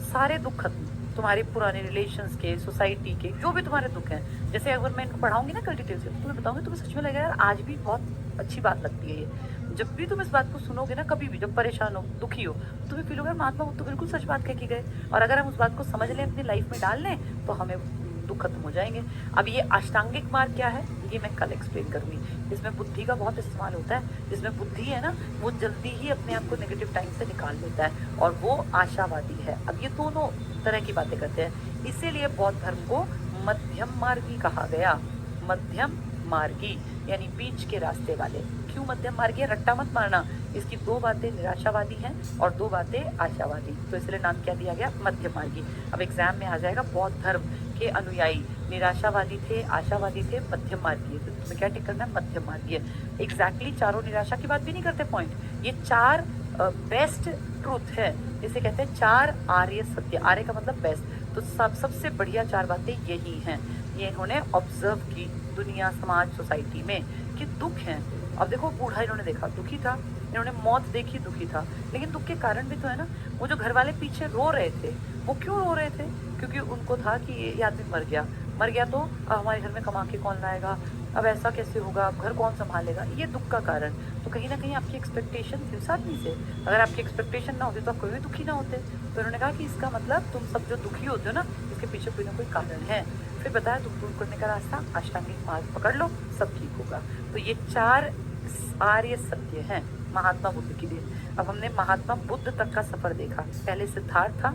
सारे दुख खत्म। तुम्हारे पुराने रिलेशंस के, सोसाइटी के, जो भी तुम्हारे दुख हैं, जैसे अगर मैं इनको पढ़ाऊंगी ना कल डिटेल से, तो तुम्हें बताऊंगी, तुम्हें सच में लगेगा यार आज भी बहुत अच्छी बात लगती है ये। जब भी तुम इस बात को सुनोगे ना, कभी भी जब परेशान हो, दुखी हो, तुम्हें फील होगा महात्मा वो तो बिल्कुल सच बात कह के गए। और अगर हम उस बात को समझ लें, अपनी लाइफ में डाल लें, तो हमें दुख खत्म हो जाएंगे। अब ये अष्टांगिक मार्ग क्या है ये मैं कल एक्सप्लेन करूंगी। इसमें बुद्धि का बहुत इस्तेमाल होता है, जिसमें बुद्धि है ना वो जल्दी ही अपने आप को नेगेटिव टाइम से निकाल लेता है और वो आशावादी है। अब ये दोनों तरह की बातें करते हैं, इसीलिए बौद्ध धर्म को मध्यम मार्गी कहा गया। मध्यम मार्गी यानी बीच के रास्ते वाले। क्यों मध्यम मार्गी? रट्टा मत मारना, इसकी दो बातें निराशावादी हैं और दो बातें आशावादी, तो इसलिए नाम क्या दिया गया? मध्यम मार्गी। अब एग्जाम में आ जाएगा बौद्ध धर्म के अनुयायी निराशावादी थे, आशावादी थे, मध्यम मार्गी है, तो तुम्हें क्या टिक करना है? मध्यम मार्गी है। एग्जैक्टली चारों निराशा की बात भी नहीं करते पॉइंट, ये चार बेस्ट ट्रूथ है, इसे कहते हैं चार आर्य सत्य। आर्य का मतलब बेस्ट, तो सबसे बढ़िया चार बातें यही हैं। ये इन्होंने ऑब्जर्व की दुनिया, समाज, सोसाइटी में कि दुख है। अब देखो बूढ़ा इन्होंने देखा दुखी था, इन्होंने मौत देखी दुखी था, लेकिन दुख के कारण भी तो है ना। वो जो घर वाले पीछे रो रहे थे, वो क्यों रो रहे थे? क्योंकि उनको था कि ये आदमी मर गया, मर गया तो अब हमारे घर में कमा के कौन लाएगा, अब ऐसा कैसे होगा, अब घर कौन संभालेगा, ये दुख का कारण। तो कहीं ना कहीं आपकी एक्सपेक्टेशन थी उस आदमी से, अगर आपकी एक्सपेक्टेशन ना होती तो आप कोई भी दुखी ना होते। तो उन्होंने कहा कि इसका मतलब तुम सब जो दुखी होते हो ना, इसके पीछे कोई ना कोई कारण है। फिर बताया दुख दूर करने का रास्ता अष्टांगिक मार्ग पकड़ लो, सब ठीक होगा। तो ये चार आर्य सत्य हैं महात्मा बुद्ध के लिए। अब हमने महात्मा बुद्ध तक का सफर देखा, पहले सिद्धार्थ था,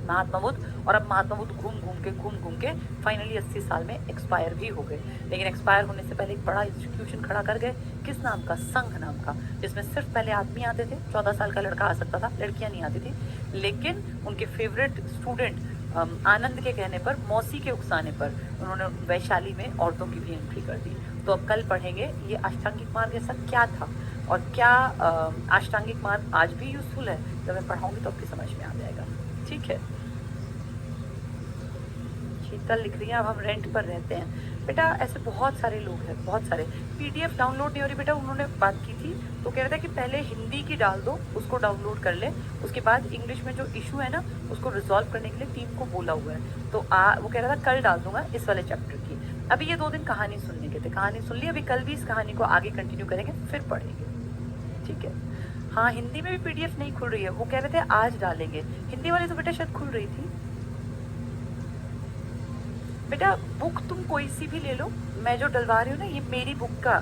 महात्मा बुद्ध, और अब महात्मा बुद्ध घूम घूम के फाइनली 80 साल में एक्सपायर भी हो गए। लेकिन एक्सपायर होने से पहले एक बड़ा इंस्टीट्यूशन खड़ा कर गए, किस नाम का? संघ नाम का, जिसमें सिर्फ पहले आदमी आते थे, 14 साल का लड़का आ सकता था, लड़कियां नहीं आती थी। लेकिन उनके फेवरेट स्टूडेंट आनंद के कहने पर, मौसी के उकसाने पर, उन्होंने वैशाली में औरतों की भी एंट्री कर दी। तो अब कल पढ़ेंगे ये अष्टांगिक मार्ग ऐसा क्या था और क्या अष्टांगिक मार्ग आज भी यूजफुल है। जब मैं पढ़ाऊंगी तो आपकी समझ में आ जाएगा, ठीक है। शीतल लिख रही है अब हम रेंट पर रहते हैं। बेटा ऐसे बहुत सारे लोग हैं, बहुत सारे। पीडीएफ डाउनलोड नहीं हो रही बेटा, उन्होंने बात की थी तो कह रहे थे कि पहले हिंदी की डाल दो, उसको डाउनलोड कर ले, उसके बाद इंग्लिश में जो इशू है ना उसको रिजॉल्व करने के लिए टीम को बोला हुआ है। तो वो कह रहा था कल डाल दूंगा इस वाले चैप्टर की। अभी ये 2 दिन कहानी सुनने के थे, कहानी सुन ली, अभी कल भी इस कहानी को आगे कंटिन्यू करेंगे, फिर पढ़ेंगे, ठीक है। हाँ हिंदी में भी पीडीएफ नहीं खुल रही है, वो कह रहे थे आज डालेंगे। हिंदी वाली तो बेटा शायद खुल रही थी। बेटा बुक तुम कोई सी भी ले लो, मैं जो डलवा रही हूँ ना ये मेरी बुक का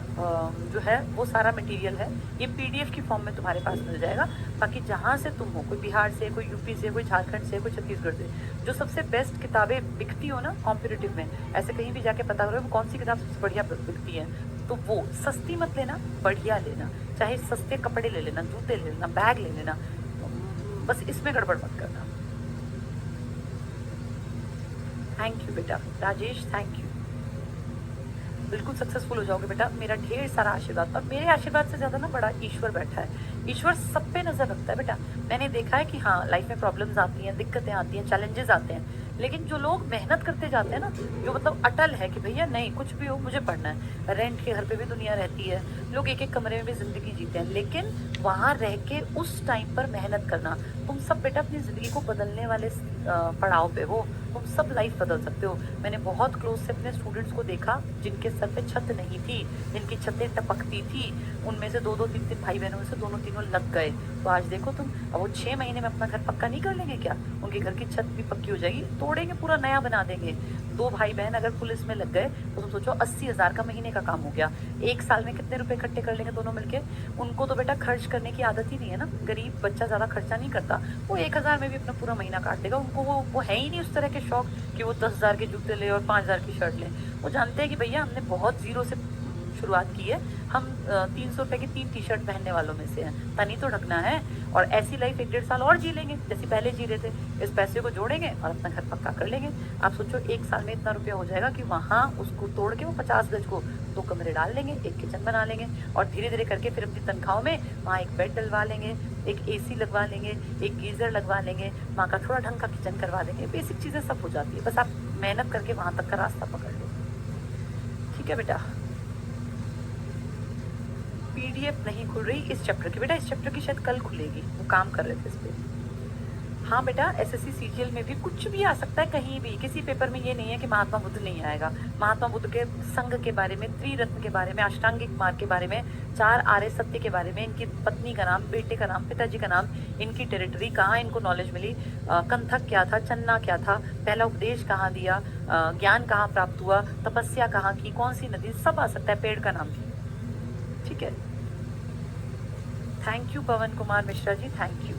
जो है वो सारा मटेरियल है, ये पीडीएफ की फॉर्म में तुम्हारे पास मिल जाएगा। बाकी जहाँ से तुम हो, कोई बिहार से, कोई यूपी से, कोई झारखंड से, कोई छत्तीसगढ़ से, जो सबसे बेस्ट किताबें बिकती हो ना कॉम्पिटिटिव में, ऐसे कहीं भी जाके पता करो कौन सी किताब सबसे बढ़िया बिकती है, तो वो सस्ती मत लेना, बढ़िया लेना। चाहे सस्ते कपड़े ले लेना, जूते ले लेना, बैग ले लेना, बस इसमें गड़बड़ मत करना। थैंक यू बेटा राजेश, थैंक यू। बिल्कुल सक्सेसफुल हो जाओगे बेटा, मेरा ढेर सारा आशीर्वाद। और मेरे आशीर्वाद से ज़्यादा ना बड़ा ईश्वर बैठा है, ईश्वर सब पे नज़र रखता है बेटा। मैंने देखा है कि हाँ लाइफ में प्रॉब्लम्स आती हैं, दिक्कतें आती हैं, चैलेंजेस आते हैं, लेकिन जो लोग मेहनत करते जाते हैं ना, जो मतलब अटल है कि भैया नहीं कुछ भी हो मुझे पढ़ना है। रेंट के घर पे भी दुनिया रहती है, लोग एक एक कमरे में भी ज़िंदगी जीते हैं, लेकिन वहाँ रह के उस टाइम पर मेहनत करना। तुम सब बेटा अपनी ज़िंदगी को बदलने वाले पड़ाव पे हो, तुम सब लाइफ बदल सकते हो। मैंने बहुत क्लोज से अपने स्टूडेंट्स को देखा जिनके सर पे छत नहीं थी, जिनकी छतें टपकती थी, उनमें से 2-2 3-3 भाई बहनों में से दोनों तीनों लग गए। तो आज देखो तुम, अब वो 6 महीने में अपना घर पक्का नहीं कर लेंगे क्या? उनके घर की छत भी पक्की हो जाएगी, तोड़ेंगे पूरा नया बना देंगे। 2 भाई बहन अगर पुलिस में लग गए तो तुम सोचो 80,000 का महीने का काम हो गया। 1 साल में कितने रुपए इकट्ठे कर लेंगे दोनों मिलके? उनको तो बेटा खर्च करने की आदत ही नहीं है ना, गरीब बच्चा ज़्यादा खर्चा नहीं करता, वो 1,000 में भी अपना पूरा महीना काट देगा। उनको वो है ही नहीं उस तरह के शौक कि वो 10,000 के जूते ले और 5,000 की शर्ट ले। वो जानते हैं कि भैया हमने बहुत जीरो से शुरुआत की है, हम 300 रुपए की 3 टी-शर्ट पहनने वालों में से हैं, तनी तो ढकना है। और ऐसी लाइफ 1-1.5 साल और जी लेंगे जैसे पहले जी रहे थे, इस पैसे को जोड़ेंगे और अपना घर पक्का कर लेंगे। आप सोचो 1 साल में इतना रुपया हो जाएगा कि वहाँ उसको तोड़ के वो 50 गज को 2 कमरे डाल लेंगे, एक किचन बना लेंगे, और धीरे धीरे करके फिर अपनी तनख्वाहों में वहाँ एक बेड डलवा लेंगे, एक एसी लगवा लेंगे, एक गीजर लगवा लेंगे, वहाँ का थोड़ा ढंग का किचन करवा देंगे। बेसिक चीज़ें सब हो जाती है, बस आप मेहनत करके वहाँ तक का रास्ता पकड़ लो, ठीक है बेटा। पीडीएफ नहीं खुल रही इस चैप्टर की, बेटा इस चैप्टर की शायद कल खुलेगी, वो काम कर रहे थे इस पर। हाँ बेटा, एसएससी सीजीएल में भी कुछ भी आ सकता है, कहीं भी, किसी पेपर में ये नहीं है कि महात्मा बुद्ध नहीं आएगा। महात्मा बुद्ध के संघ के बारे में, त्रिरत्न के बारे में, अष्टांगिक मार्ग के बारे में, 4 आर्य सत्य के बारे में, इनकी पत्नी का नाम, बेटे का नाम, पिताजी का नाम, इनकी टेरिटरी, कहाँ इनको नॉलेज मिली, कंथक क्या था, चन्ना क्या था, पहला उपदेश कहाँ दिया, ज्ञान कहाँ प्राप्त हुआ, तपस्या कहाँ की, कौन सी नदी, सब आ सकता है, पेड़ का नाम भी। ठीक है। Thank you Pavan Kumar Mishra ji, thank you.